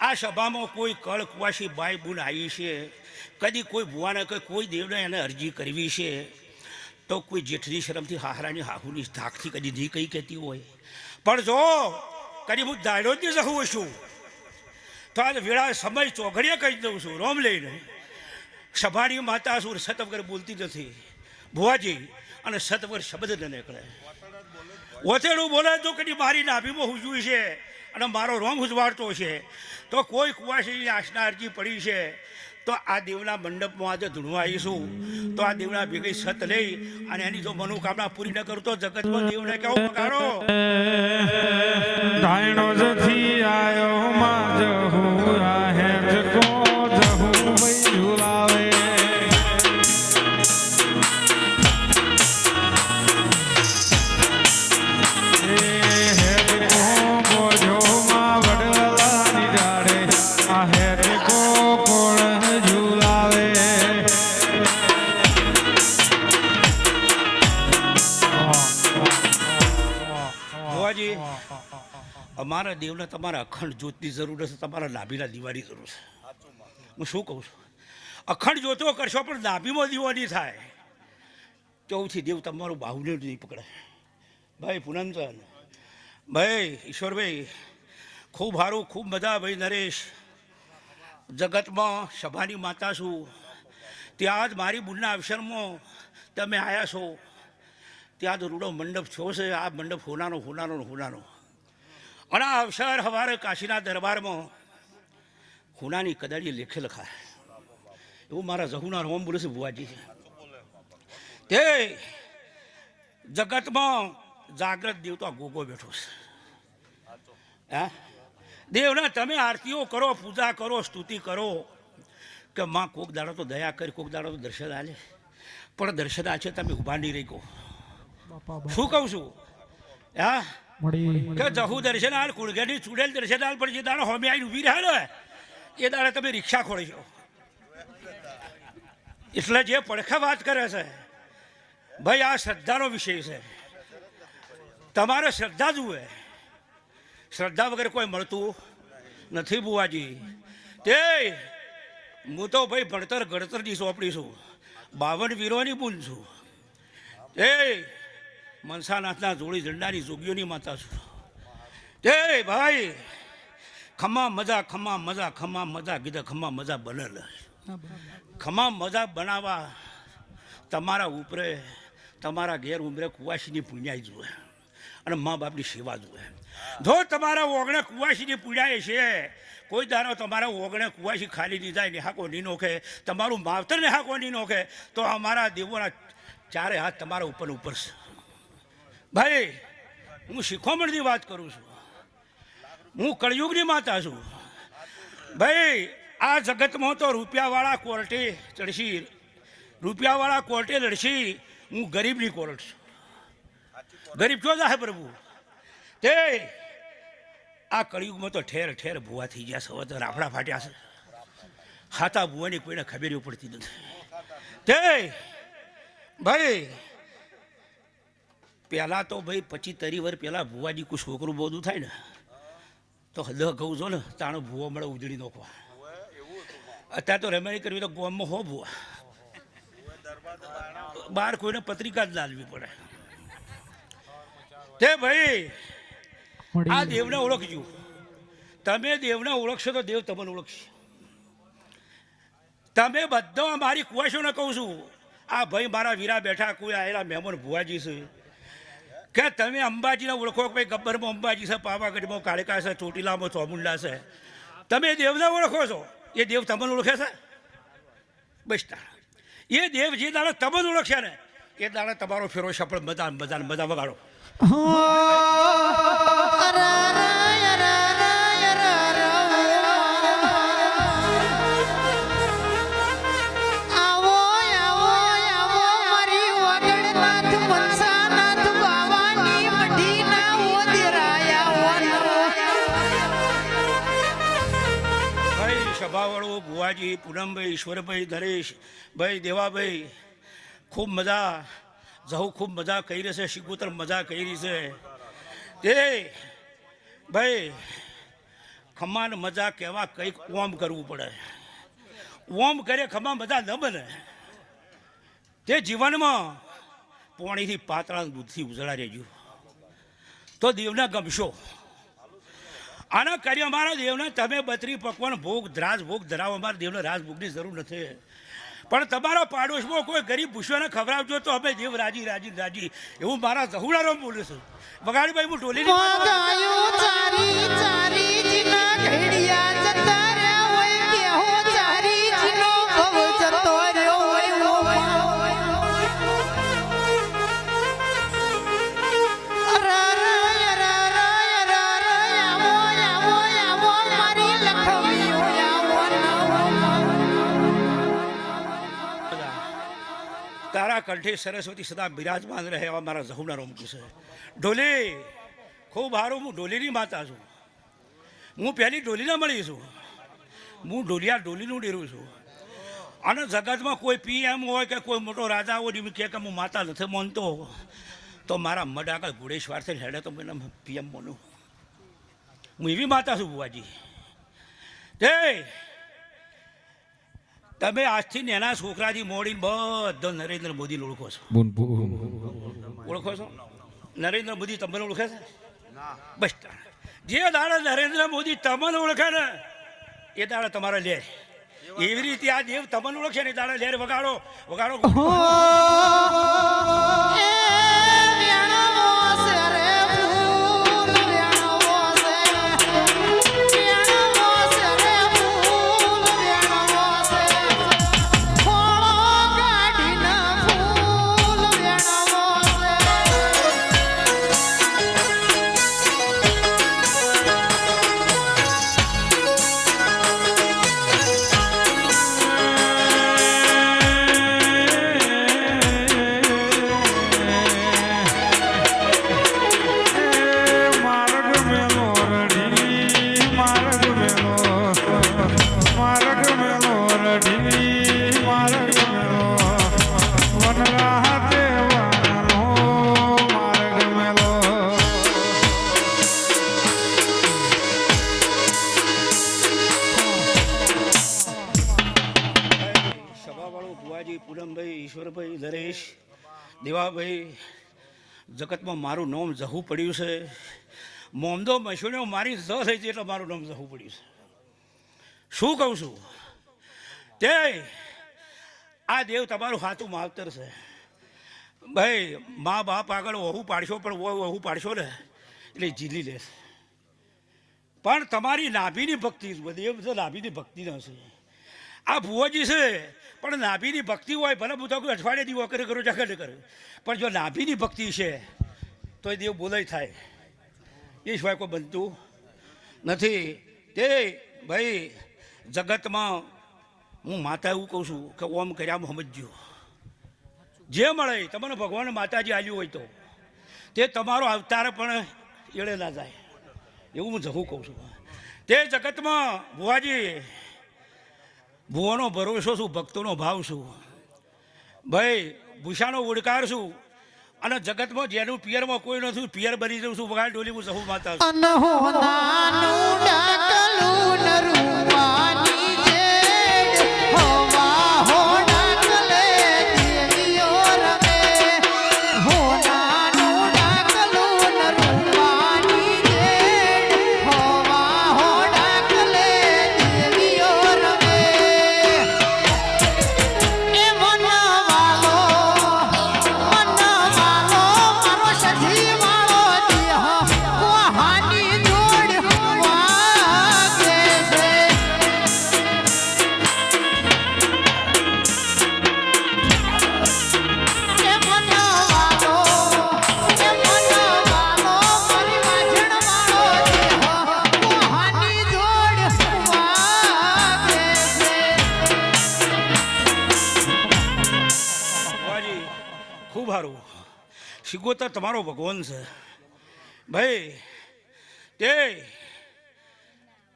આ સભામાં કોઈ કળ કુવાસી બાઈ બુન આવી છે, કદી કોઈ ભુવાને કોઈ દેવને એને અરજી કરવી છે તો કોઈ જેઠની શરમથી હાહરાની હાહુની ધાકથી કદી નહીં કઈ કહેતી હોય. પણ જો કદી હું દાડો જ જહું છું તો આજ વેળા સમય ચોઘડીએ કહી દઉં છું રોમ લઈને. સભાની માતા સુર સતવગર બોલતી નથી ભુવાજી, અને સતવગર શબ્દ ન નીકળે. ઓથેડું બોલે તો કદી મારી નાભીમાં હુજવી છે અને મારો રોમ હુજવાડતો છે તો કોઈ કુવાસીની આશના અરજી પડી છે તો આ દેવના મંડપમાં આજે ધૂણવા આવીશું. તો આ દેવના ભેગી સત લઈ અને એની જો મનોકામના પૂરી ન કરું તો જગતમાં દેવને કેવું પગાડો. ધાયણો જથી આયો માં જહુ આ હેચ કો જહુ ભાઈ ઝુલાવે. અમારા દેવને તમારા અખંડ જ્યોતની જરૂર છે, તમારા નાભીના દીવાની જરૂર છે. હું શું કહું છું, અખંડ જ્યોતો કરશો પણ નાભીમાં દીવો નહીં થાય ચોથી દેવ તમારું બાહુને નહીં પકડે. ભાઈ પૂનમચંદ ભાઈ ઈશ્વરભાઈ ખૂબ સારું, ખૂબ મજા. ભાઈ નરેશ જગતમાં સભાની માતા છું, ત્યાં જ મારી બુનના અવસરમાં તમે આવ્યા છો. ત્યાં તો રૂડો મંડપ છો છે. આ મંડપ હોનાનો હોનાનો ને હોનાનો. અને આ અવસર સવારે કાશીના દરબારમાં હોનાની કદાળી લેખે લખાય એવું મારા જહુના રોમ બોલે છે બુવાજી. તે જગતમાં જાગ્રત દેવતો ગોગો બેઠો છે. હા, દેવના તમે આરતીઓ કરો, પૂજા કરો, સ્તુતિ કરો કે માં કોક દાડો તો દયા કરી, કોક દાડો તો દર્શન આલે. પણ દર્શન આ છે તમે ઉભા નહીં રહી કહો. શું કહું છું? હા, કે જહુ દર્શન હાલ, કુળગેની ચૂડેલ દર્શન હાલ, પણ જે દાડો હોમે આવીને ઊભી રહે ને એ દાડે તમે રિક્ષા ખોળી છો. એટલે જે પડખા વાત કરે છે ભાઈ, આ શ્રદ્ધાનો વિષય છે. તમારે શ્રદ્ધા જુએ, શ્રદ્ધા વગર કોઈ મળતું નથી બુવાજી. તે હું તો ભાઈ ભણતર ગણતરની સોંપડી છું, 52 વીરોની બુન છું. એ મનસાનાથના જોડી ઝંડાની જોગીઓની માતા છું. તે ભાઈ ખમા મજા, ખમા મજા, ખમા મજા કીધા, ખમા મજા બનેલ. ખમા મજા બનાવવા તમારા ઉપરે, તમારા ઘેર ઉમરે કુવાસીની પુણ્યાઈ જુએ અને મા બાપની સેવા જુએ. જો તમારા ઓગણે કુવાસીની પુણ્યાય છે, કોઈ દારો તમારા ઓગણે કુવાસી ખાલી દીધા નેહાકો નહીં નોખે, તમારું માવતર નેહાકો નહીં નોખે, તો અમારા દેવોના ચારે હાથ તમારા ઉપર ઉપર છે. ભાઈ હું શિખોમણની વાત કરું છું, હું કળયુગની માતા છું. ભાઈ આ જગતમાં તો રૂપિયાવાળા કોર્ટે ચડશી, રૂપિયાવાળા કોર્ટે લડશી, હું ગરીબની કોર્ટ છું. ગરીબ ક્યો જાય પ્રભુ? તે આ કળિયુગમાં તો ઠેર ઠેર ભૂવા થઈ ગયા છે. હવે તો રાફડા ફાટ્યા છે. હાથા ભૂવાની કોઈને ખબર પડતી નથી. તે ભાઈ પહેલાં તો ભાઈ 25-30 વર્ષ પહેલાં ભૂવાજી કોઈ છોકરું બોધું થાય ને તો હદ કહું છો ને તાણો ભૂવો મળે ઉજળી નાખવા. અત્યારે તો રમેણી કરવી તો ગોમમાં હો ભૂવા, બહાર કોઈને પત્રિકા જ લાલવી પડે. તે ભાઈ આ દેવને ઓળખજો. તમે દેવને ઓળખશો તો દેવ તમને ઓળખશે. તમે બધા મારી કુવાશોને કહું છું, આ ભાઈ મારા વીરા બેઠા, કોઈ આવેલા મહેમાન ભુવાજી છે, કે તમે અંબાજીને ઓળખો, કોઈ ગબ્બરમાં અંબાજી છે, પાવાગઢમાં કાળકા છે, ચોટીલામાં ચોમુંડા છે. તમે દેવને ઓળખો છો, એ દેવ તમને ઓળખે છે? બસ એ દેવ જે દાડે તમને ઓળખશે ને એ દાડે તમારો ફેરો સફળ મજા મજા મજા વગાડો. આવો આવો આવો મારી વગડનાથ મનસાનાથ બાવાની મઢીના ઓદરાયા ભાઈ સભાવાળો ભુવાજી, પૂનમભાઈ, ઈશ્વરભાઈ, નરેશ ભાઈ, દેવાભાઈ, ખૂબ મજા જહુ, ખૂબ મજા કરી રહી છે. શિકોતર મજા કરી છે. તે ભાઈ ખમાન મજા કહેવા કંઈક ઓમ કરવું પડે. ઓમ કરે ખમા મજા ન બને. તે જીવનમાં પોણીથી પાતળા દૂધથી ઉજળા રહેજો તો દેવને ગમશો. આના કાર્ય અમારા દેવને તમે 32 પકવાન ભોગ દ્રાજ ભોગ ધરાવો. અમારા દેવને રાજભોગની જરૂર નથી. પણ તમારા પાડોશમાં કોઈ ગરીબ ભૂસ્યોને ખવડાવજો તો અમે દેવ રાજી રાજી રાજી. એવું મારા જહુડારામ બોલે છે. વગાડીભાઈ હું ઢોલીની ગાયું ચારી ચારી જીના ઘડિયા જતા રહ્યા હોય, કેહો ચારી જીનો ભવ જતો રહ્યો હોય. તારા કંઠે સરસ્વતી સદા બિરાજમાન રહે એવા મારા જહુના રોમ છે. ઢોલી ખૂબ સારું. હું ઢોલીની માતા છું. હું પહેલી ઢોલીને મળી છું. હું ઢોલીનું ડેરું છું. અને જગતમાં કોઈ PM હોય કે કોઈ મોટો રાજા હોય એમ કે હું માતા નથી માનતો તો મારા મઢ આગળ ઘોડેશ્વરથી હેડે તો મને PM માનું. હું એવી માતા છું બુવાજી. તે તમે આજથી નાના છોકરાથી મોડીને બધો નરેન્દ્ર મોદીને ઓળખો છો. ઓળખો છો? નરેન્દ્ર મોદી તમને ઓળખે છે? બસ જે દાડે નરેન્દ્ર મોદી તમને ઓળખે ને એ દાડે તમારે લે. એવી રીતે આ દેવ તમને ઓળખે ને એ દાડે લેર વગાડો વગાડો. દેવાભાઈ જગતમાં મારું નામ જહું પડ્યું છે. મોમદો મશૂણીઓ મારી જ થઈ છે એટલે મારું નામ જહું પડ્યું છે. શું કહું છું તે આ દેવ તમારું હાથું માવતર છે. ભાઈ મા બાપ આગળ વહુ પાડશો પણ વહુ પાડશો ને એટલે જીલી લેશે. પણ તમારી નાભીની ભક્તિ દેવ છે, નાભીની ભક્તિ નથી. આ ભુવોજી છે પણ નાભીની ભક્તિ હોય ભલે હું તો અઠવાડિયે દીવો કરે કરો જગત કરે, પણ જો નાભીની ભક્તિ છે તો એ દેવ બોલાય થાય. એ સિવાય કોઈ બનતું નથી. તે ભાઈ જગતમાં હું માતા એવું કહું છું કે ઓમ કર્યા સમજજો. જે મળે તમને ભગવાન માતાજી આલ્યું હોય તો તે તમારો અવતાર પણ એળે ના જાય એવું હું જહું કહું છું. તે જગતમાં ભુવાજી ભુવાનો ભરોસો શું, ભક્તોનો ભાવ શું. ભાઈ ભૂષાનો ઉડકાર શું. અને જગતમાં જેનું પિયરમાં કોઈ નથી પિયર બની જવું છું. વગાડ ડોલી હું જહું માતા છું. અનહોનાનું ડાકલું નરુવાની જેડ હવા હોડાકલે દેવીઓ રમે. હોનાનું ડાકલું નરુવાની જેડ હવા હોડાકલે દેવીઓ રમે. એ મનવાલો મારો સધી વાળો દેહ કોહાની જોડ વાગે છે. એ મનવાલો મારી વાજણ વાળો દેહ કોહાની જોડ વાગે છે. ભુવાજી ખૂબ સારું. શિગોતર તમારો ભગવાન છે ભાઈ. તે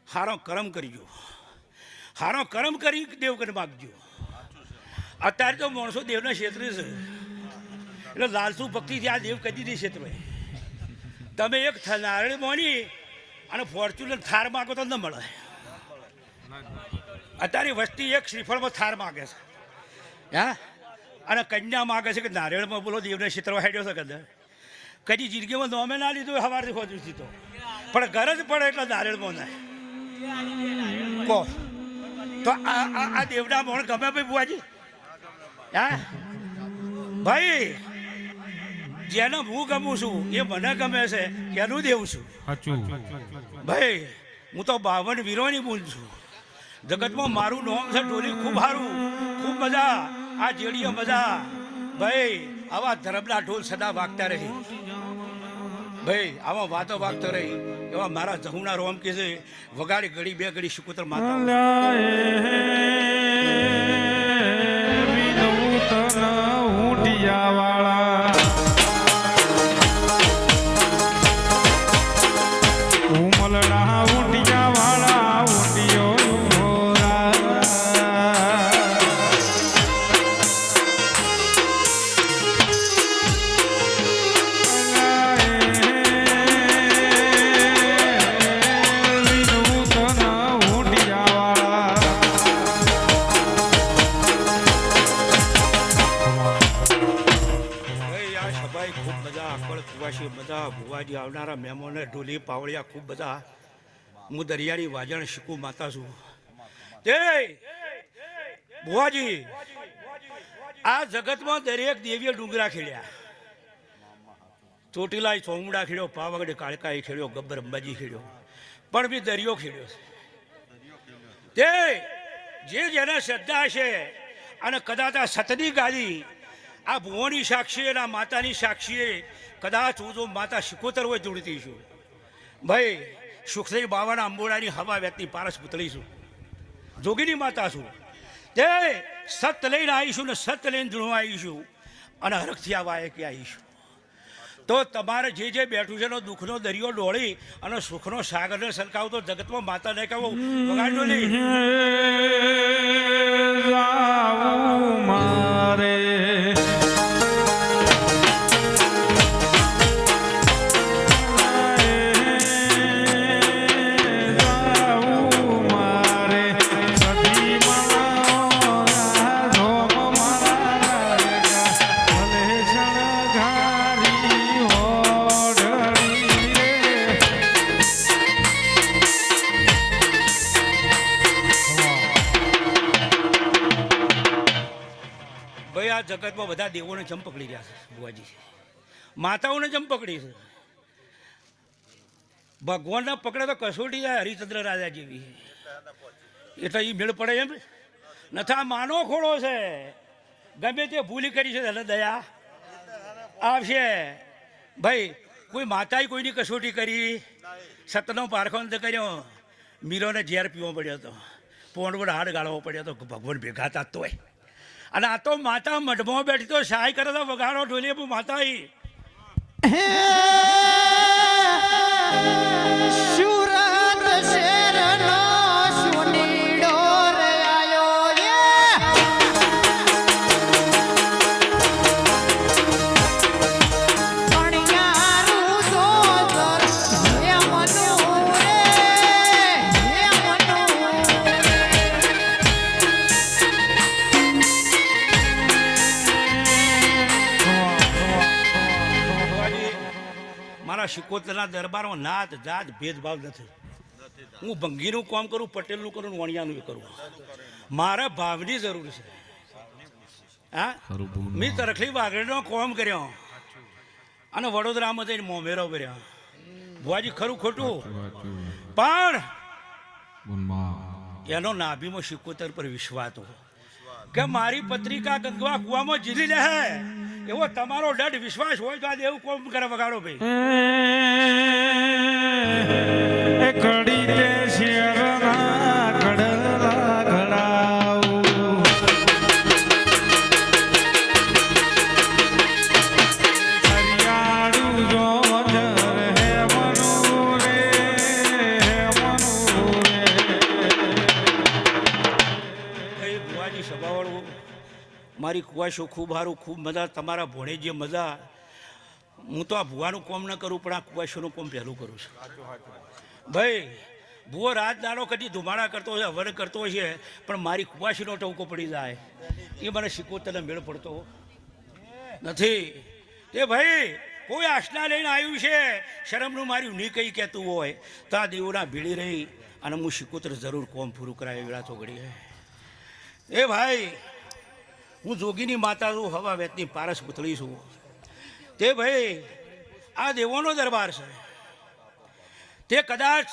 હારો કરમ કરજો, હારો કરમ કરી દેવ કરી માગજો. અત્યારે તો માણસો દેવના ક્ષેત્રે છે એટલે લાલસુ ભક્તિથી આ દેવ કદી નહીં ક્ષેત્ર. તમે એક નારળી મોની અને ફોર્ચ્યુનર થાર માગો તો ન મળે. અત્યારે વસ્તી એક શ્રીફળમાં થાર માગે છે, હા, અને કન્યા માગે છે કે નારિયેળમાં બોલો દેવના ક્ષેત્રમાં હેડ્યો છે. કદી જિંદગીમાં નોમે ના લીધું સવારથી ખોજું તો, પણ ગરજ પડે એટલે નારિયેળમાં ના કહો તો આ દેવના મોણ ગમે ભાઈ બુઆજી. હા ભાઈ જેને હું ગમું છું એ મને ગમે છે એનું દેવું છું. ભાઈ હું તો 52 વીરોની બૂન છું. જગતમાં મારું નામ છે ડોલી. ખૂબ સારું, ખૂબ મજા. આ જેડીએ મજા. ભાઈ આવા ધર્મના ઢોલ સદા વાગતા રહી. ભાઈ આવા વાતો વાગતો રહી એવા મારા જહુના રોમ કે છે વગાડી ઘડી બે ઘડી શિકોતર માતા. બધા ભુવાજી આવનારા મહેમાનો ઢોલી પાવળિયા ખૂબ બધા. હું દરિયાની વાજણ શીખું માતા છું. તે ભુવાજી આ જગતમાં દરેક દેવીએ ડુંગરા ખેડ્યા. ચોટીલા ચોમડા ખેડ્યો, પાવાગઢ કાળકાઈ ખેડ્યો, ગબ્બર અંબાજી ખેડ્યો, પણ બી દરિયો ખેડ્યો છે. તે જે જેને શ્રદ્ધા છે અને કદાચ આ સતની ગાદી આ ભુવોની સાક્ષી અને માતાની સાક્ષીએ કદાચ હું જો માતા શિકોતર હોય જોડતી છું. ભાઈ સુખદેવ બાવાના અંબોડાની હવા વ્યક્તિ પારસ પુતળી છું. જોગીની માતા છું. તે સત લઈને આવીશું ને સત લઈને જૂણવા આવીશું અને હરખથી આવા કે આવીશું. તો તમારે જે જે બેઠું છે એનો દુઃખનો દરિયો ડોળી અને સુખનો સાગરને સરકાવતો જગતમાં માતાને કહો વગાડો નહીં. મારે હાથમાં બધા દેવોને ચમ પકડી રહ્યા છે બુવાજી, માતાઓને ચમ પકડી છે. ભગવાનને પકડે તો કસોટી જાય હરિચંદ્ર રાજા જેવી, એટલે એ મેળ પડે એમ નથી. આ માનો ખોળો છે, ગમે તે ભૂલી કરી છે એને દયા આવશે. ભાઈ કોઈ માતાએ કોઈની કસોટી કરી, સતનો પારખો નથી કર્યો, મીરોને ઝેર પીવો પડ્યો હતો, પોંડ હાડ ગાળવો પડ્યો હતો, ભગવાન ભેગા હતા તોય. અને આ તો માતા મઢમાં બેઠી તો સહાય કરે તો વગાડો ઢોલીએ માતા સુરત શેરનો સુનીડો રે આયો કણિયારું સોદર હે મનુ રે હે મનુ. મારા શિકોતરના દરબારમાં નાત જાત ભેદભાવ નથી. હું ભંગીનું કામ કરું, પટેલનું કરું, વણિયાનું કરું. મારા ભાવની જરૂર છે. હા, મેં તરખલી વાઘડીનો કોમ કર્યો અને વડોદરામાં જઈને મોમેરો કર્યો. ભુવાજી ખરું ખોટું, પણ એનો નાભીમાં શિકોતર પર વિશ્વાસ હતો કે મારી પત્રિકા ગંગવા કુવામાં જીલી લે એવો તમારો દઢ વિશ્વાસ હોય તો આજે એવું કોમ કરે વગાડો ભાઈ. કડી તે શેરના કડલા ઘડાવું, હરિયાળું જોજર હે મનુ રે હે મનુ રે. એ ભુવાજી સભાવાળું, મારી કુવાશો ખૂબ સારું, ખૂબ મજા. તમારા ભોણે જે મજા, હું તો આ ભુવાનું કોમ ન કરું પણ આ કુવાશોનું કોમ પહેલું કરું છું ભાઈ. ભુવો રાત દાડો કદી ધુમાડા કરતો હોય, હવન કરતો હોય છે, પણ મારી કુવાશીનો ટવકો પડી જાય એ મને શિકોતરને મેળ પડતો નથી. એ ભાઈ કોઈ આશના લઈને આવ્યું છે, શરમનું માર્યું નહીં કંઈ કહેતું હોય તો આ દેવોના ભીડી રહી અને હું શિકોતર જરૂર કોમ પૂરું કરાય વેળા ચોગડી. એ ભાઈ હું જોગીની માતા છું, હવા વેતની પારસ પુતળી છું. તે ભાઈ આ દેવોનો દરબાર છે, તે કદાચ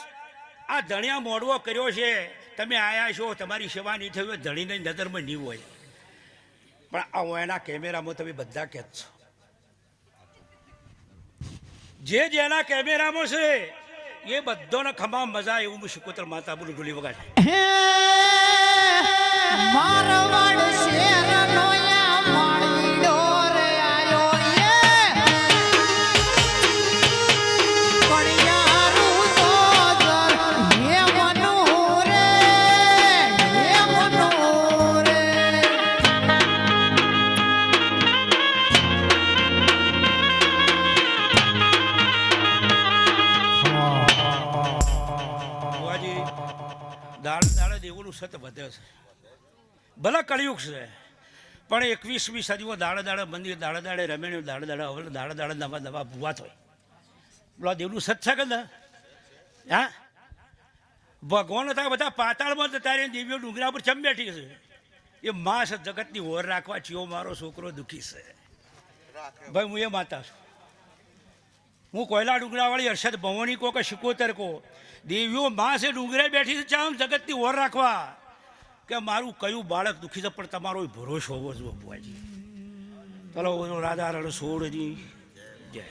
આ ધણિયા મોડવો કર્યો છે, તમે આયા છો, તમારી સેવા નહીં થઈ હોય, ધણીની નજરમાં નહીં હોય, પણ આ એના કેમેરામાં તમે બધા કહે છો. જે જેના કેમેરામાં છે એ બધાને ખમા મજા એવું હું શિકોતર માતા બોલું ઢોલી વગાડે. મારવાડ શેરનો યા માળીડો રે આયો કણિયારું સોદર હે મનુ રે હે મનુ રે. ભુવાજી દાડે દાડે દેવોનું સત વધે છે, ભલે કળિયુગ છે, પણ 21મી સદીમાં દાડે દાડે મંદિર, દાડે દાડે રમેણ્યું, દાડે દાડે હવે દાડે દાડે નવા નવા ભૂવા થાય. બોલા દેવનું સત છે કે ના? હા, ભગવાન હતા બધા પાતાળમાં જતા રહીને દેવીઓ ડુંગરા પર ચમ બેઠી છે. એ માં છે જગતની હોર રાખવા, ચિયો મારો છોકરો દુઃખી છે. ભાઈ હું એ માતા છું. હું કોયલા ડુંગરાવાળી હર્ષદ ભવાની કહો કે શિકોતર કહો, દેવીઓ માં છે ડુંગરે બેઠી છે ચામ જગતની હોર રાખવા કે મારું કયું બાળક દુઃખી છે, પણ તમારો ભરોસો હોવો જોઈએ બુવાજી. ચલો રાધા રણ સોળજી જય.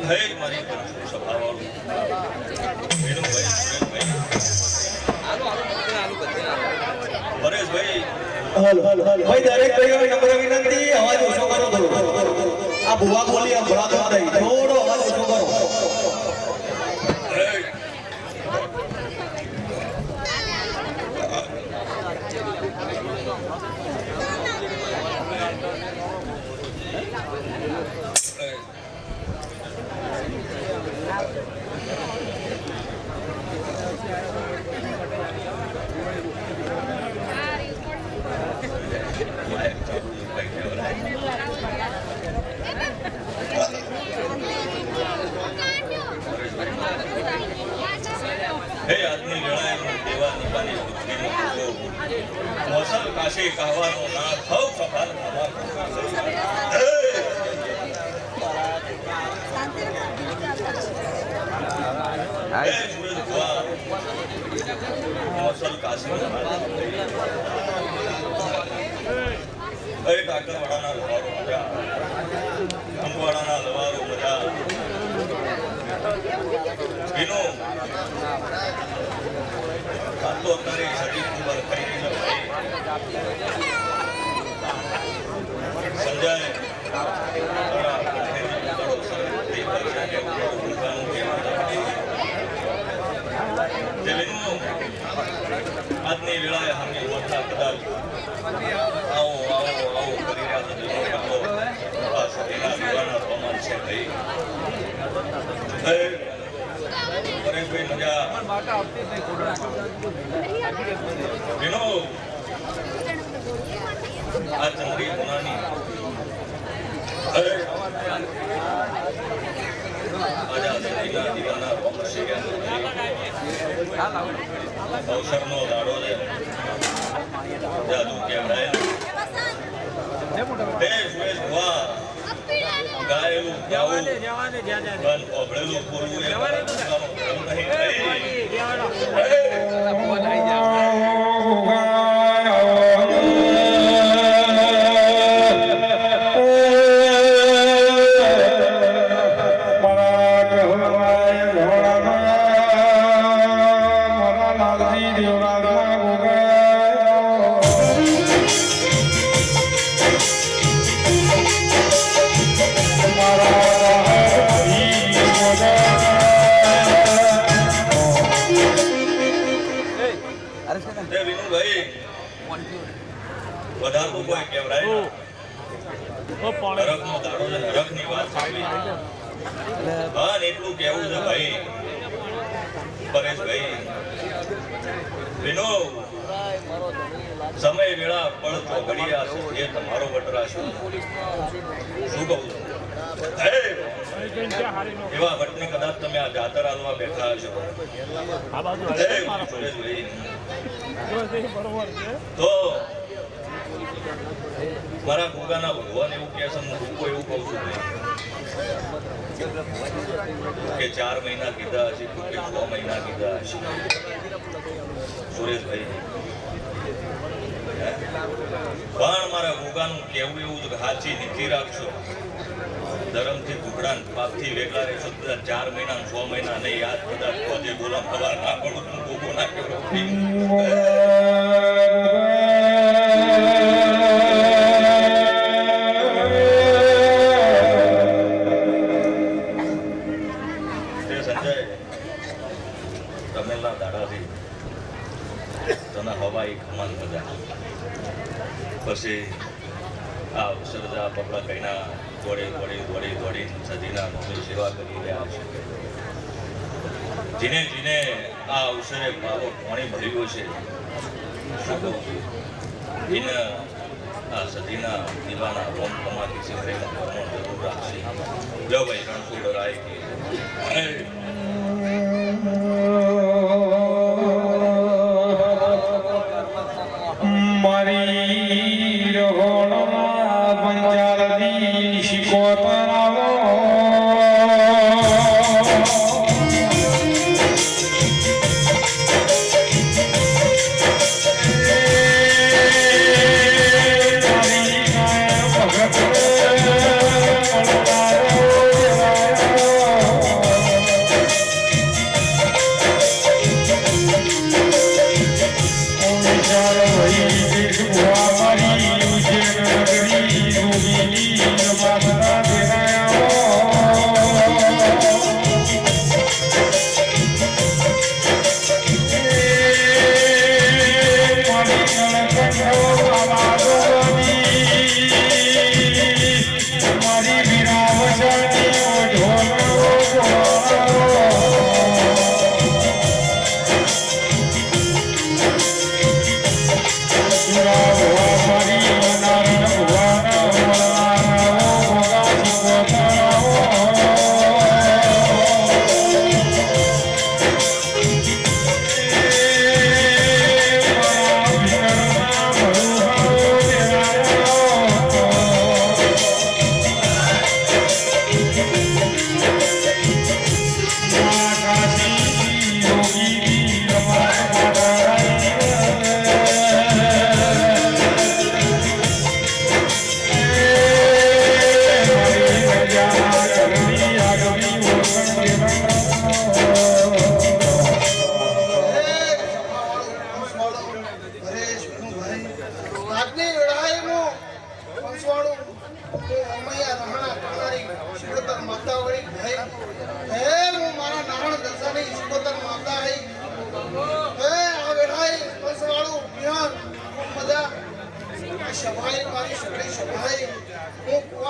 હે મારી સભાવાળું પરેશભાઈ ભાઈ દરેક ભાઈઓને નમ્ર વિનંતી અવાજ ઓછો કરો થોડો આ ભુવા બોલી સંભળાતો નથી થોડો અવાજ ઓછો કરો હે આજની વેળાએ હું દેવા દીવાની પૃથ્વીનો ભૂગો મોસલ કાશી કહેવાનો ના થવ સફાલ મોસલ કાશી કાકરવાડાના લવારો મજા અંબાડાના લવારો મજા એનો તો તારી સદી ઉપર કરી છે સંજય આજની વેળાએ અમે મોટા કદાચ આવો આવો આવો કરી રહ્યા છે આ સદીના દીવાના પ્રમાણ છે ભાઈ પરેશભાઈ મજા વિનો આ ચંદ્રી ગુનાની દીવાના અવસરનો દાડો છે જાદુ કેવડાય ગાયેલું ગાવું ગન ઓભળેલું પૂરવું એ વધારતું કોઈ કેવડાય હરખનો દાડો છે હરખની વાત સાંભળી હા ને એટલું કેવું છે ભાઈ પરેશભાઈ વિનો સમય વેળા પળ ચોઘડિયા છે એ તમારો વટરા છે શું કહું છું એવા વટને કદાચ તમે આ જાતર હાલવા બેઠા છો તો મારા ગોગાના ભગવાન એવું કહે છે હું રૂપો એવું કહું છું કે 4 મહિના કીધા હશે કે 6 મહિના કીધા હશે સુરેશભાઈ પણ મારા ગોગાનું કેવું એવું છે કે હાચી નીતિ રાખશો ધર્મથી ટુકડા પાપથી વેગળા રહેશો કદાચ 4 મહિના 6 મહિના નહીં યાદ કદાચ પોતે બોલા ખબર ના પડું હું ગોગો ના કેવડો પછી આ અવસર પપડા કઈના દોડી સદીના નોની સેવા કરી રહ્યા છે જીને જીને આ અવસરે ભાવો પાણી મળ્યું છે એને આ સદીના દીવાના રોમ કમાતી સિમરેલા જરૂર રાખશે જો ભાઈ રણછોડ રાય કે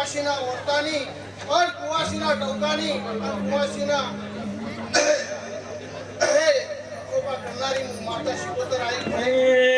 કુવાસીના વર્તાની પણ કુવાસીના ટોકાની કુવાસીના કૃપા કરનારી માતા શિકોતર આવી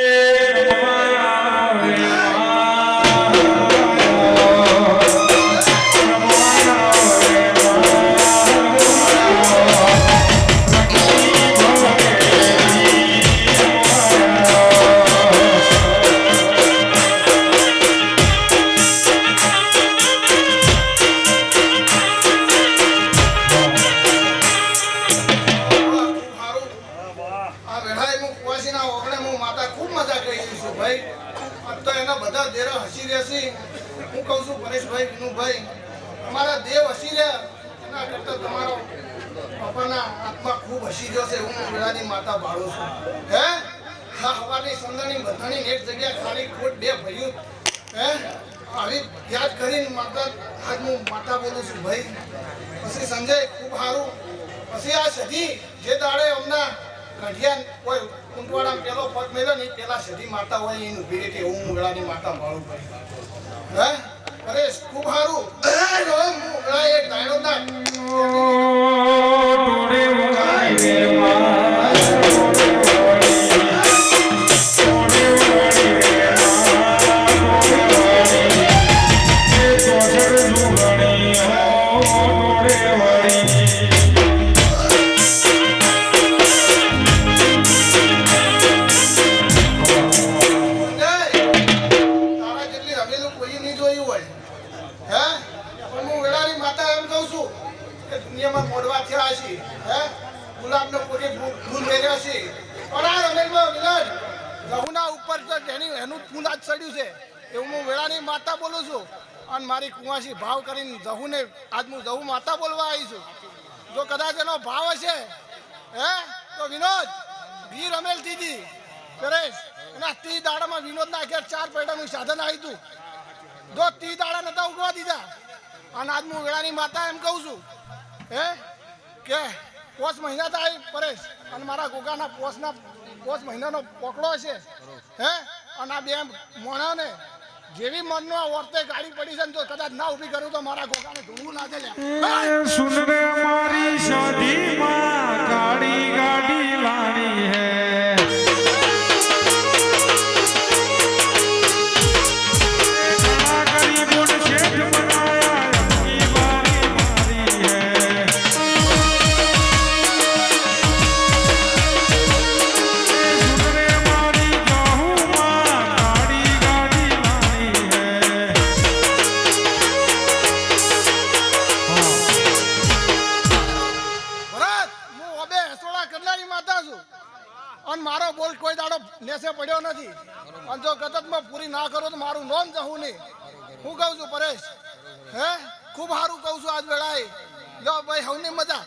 હું કહું છું પરેશભાઈ વિનુભાઈ અમારા દેવ હસી રહ્યા એના કરતા તમારો પપ્પાના આત્મા ખૂબ હસી રહ્યો છે હું વેળાની માતા ભાળું છું હે હા હવાની સંદણી બધાની એક જગ્યા ખાલી ખોટ બે ભર્યું હે આવી યાદ કરીને માતા આજ હું માતા બોલું છું ભાઈ પછી સંજય ખૂબ સારું પછી આ સધી જે દાડે હમણાં કઢિયા કોઈ કુંટવાડા પેલો પગ મેળ્યો ને પેલા સધી માતા હોય એનું ઉભી રહી કે હું વેળાની માતા ભાળું ભાઈ હે પરેશ ખૂબ સારું હું વેળા એક ડાયરો ના માતા બોલું છું અને મારી કુંવાસી ભાવ કરીને જહુને આજ હું જહુ માતા બોલવા આવી છું જો કદાચ એનો ભાવ હશે હે તો વિનોદ વીર રમેલ દીદી પરેશ એના 30 દાડામાં વિનોદના ઘેર 4 પેડાનું સાધન આવ્યું હતું જો 30 દાડા નતા ઉગવા દીધા અને આજ હું વેળાની માતા એમ કહું છું હે કે 5 મહિના થાય પરેશ અને મારા ગોગાના 5 મહિનાનો પકડો હશે હે અને આ બે મોણાને જેવી મનનો વર્તે ગાડી પડી છે ને તો કદાચ ના ઊભી કરું તો મારા ગોગાને ઢૂંઢવું લાગે લે સુન રે મારી શાદીમાં ગાડી ગાડી લાણી હે મારો બોલ કોઈ દાડો નેસે પડ્યો નથી અને જો ગતતમાં પૂરી ના કરો તો મારું નામ જવું નહીં હું કહું છું પરેશ હે ખૂબ સારું કહું છું આજ વેળાએ લો ભાઈ હવની મજા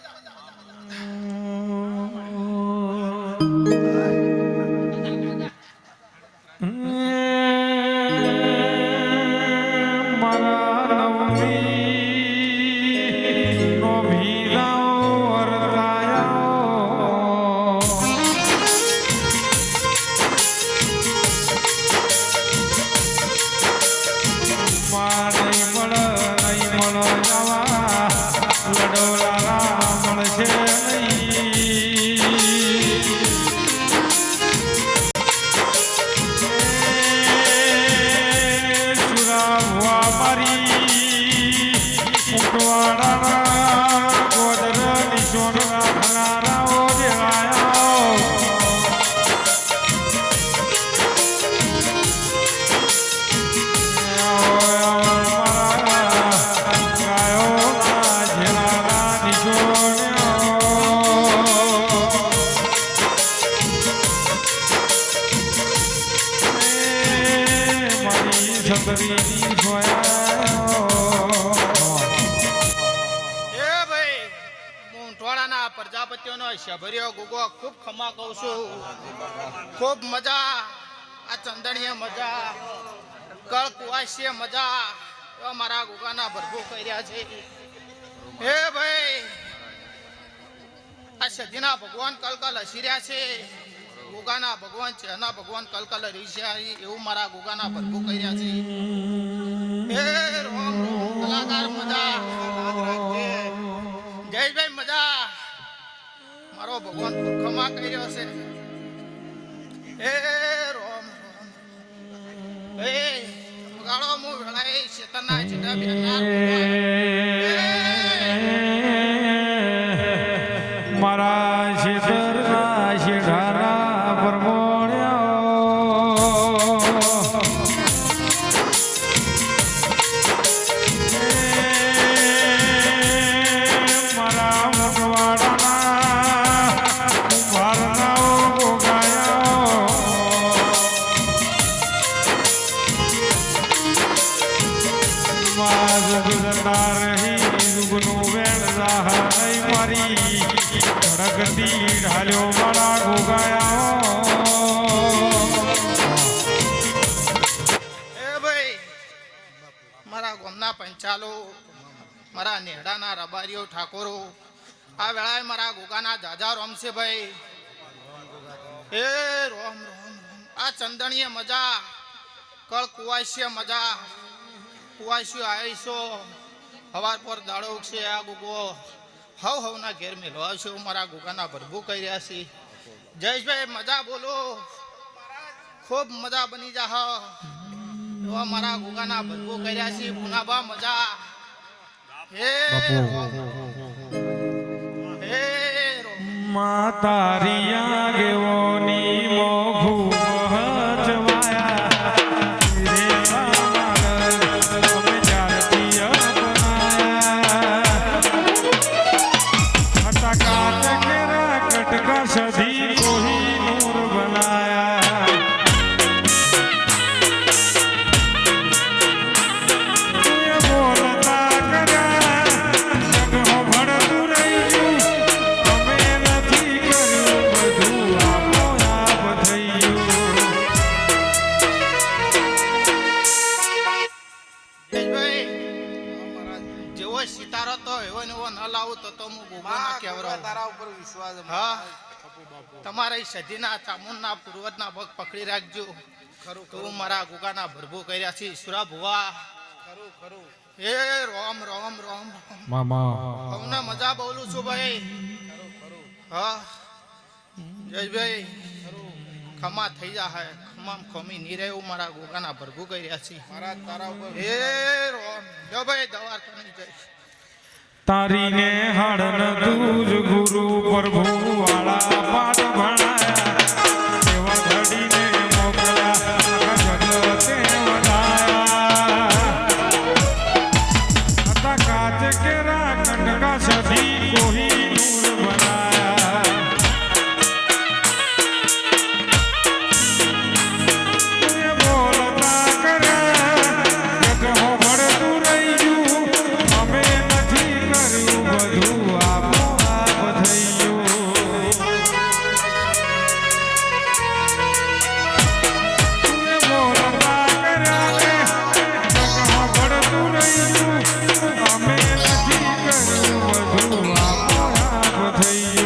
પ્રજાપતિઓનો શભર્યો ગુગો ખૂબ ખમા કહું છું ખૂબ મજા આ ચંદણીએ મજા કળ કુવાસીએ મજા એવા મારા ગુગાના ભરભૂ કર્યા છે હે ભાઈ આ સદીના ભગવાન કલકલ હસી રહ્યા છે ગુગાના ભગવાન છે એના ભગવાન કલકલ હરી છે એવું મારા ગુગાના ભરભૂ કર્યા છે હે રોમ રોમ કલાકાર મજા જયેશભાઈ મજા મારો ભગવાન ખમા કર્યો છે એ રોમ એ ગાળો મુ વેળાએ શેતના જીડા બેના મારા શેતરના શેઢાના પરમોણ્યા મારા મગવાડાના કુંભારનાઓ ગોગાયા માજ ગુજરતા રહી જુગનું વેણ રાહઈ મારી ધડકતી ઢાલ્યો મારા ગોગાયા એ ભાઈ મારા ગામના પંચાલો મારા નેહડાના રબારીઓ ઠાકોરો આ વેળાએ મારા ગોગાના દાદા રમશે ભાઈ એ રોમ રોમ રોમ આ ચંદણીએ મજા કળ કુવાસીએ મજા કુવાસીઓ આવીશો હવાર પર દાડો ઉગશે આ ગોગો હવના ઘેર મેળવા આવશે મારા ગોગાના ભરભું કરી રહ્યા છે જયેશભાઈ મજા બોલો ખૂબ મજા બની જા એવા મારા ગોગાના ભરભું કર્યા છે પુનાબા મજા હે હે માતારી આગેવોની મોઘું સધી કોઈ નૂર બનાયા બોલતા કર્યા જગો ભણતું રહ્યું અમે નથી કર્યું બધું આપો આપ થયું જયેશભાઈ જેવો સિતારો તો એવો ને એવો ન લાવું તો હું ગોગાના કેવરાવ તારા ઉપર વિશ્વાસ હા તમારા સધીના ચામુંડના પૂર્વજના પગ પકડી રાખજો તું મારા ગોગાના ભરભો કર્યા છે ઈશ્વરા ભુવા એ રોમ રોમ રોમ મામા હમણાં મજા બોલું છું ભાઈ હા જયેશભાઈ ખમા થઈ જા હે ખમામ ખમી નહીં રહ્યું મારા ગોગાના ભરભો કર્યા છે મારા તારા ઉપર એ રોમ જો ભાઈ દવા તો નહીં જઈશ તારીને હળન દૂજ ગુરુ પ્રભુ વાળા પાઠ ભણાયા એવા ઘડીને મોકલ્યા જગતે વધાયા હતા કાચ કેરા કંટકા સધી કોઈ નૂર બનાયા બોલતા કર્યા જગો ભળતું રહ્યું અમે નથી કર્યું બધું આપો આપ થયું બોલતા કર્યા ને જગો ભળતું રહ્યું અમે નથી કર્યું બધું આપો આપ થયું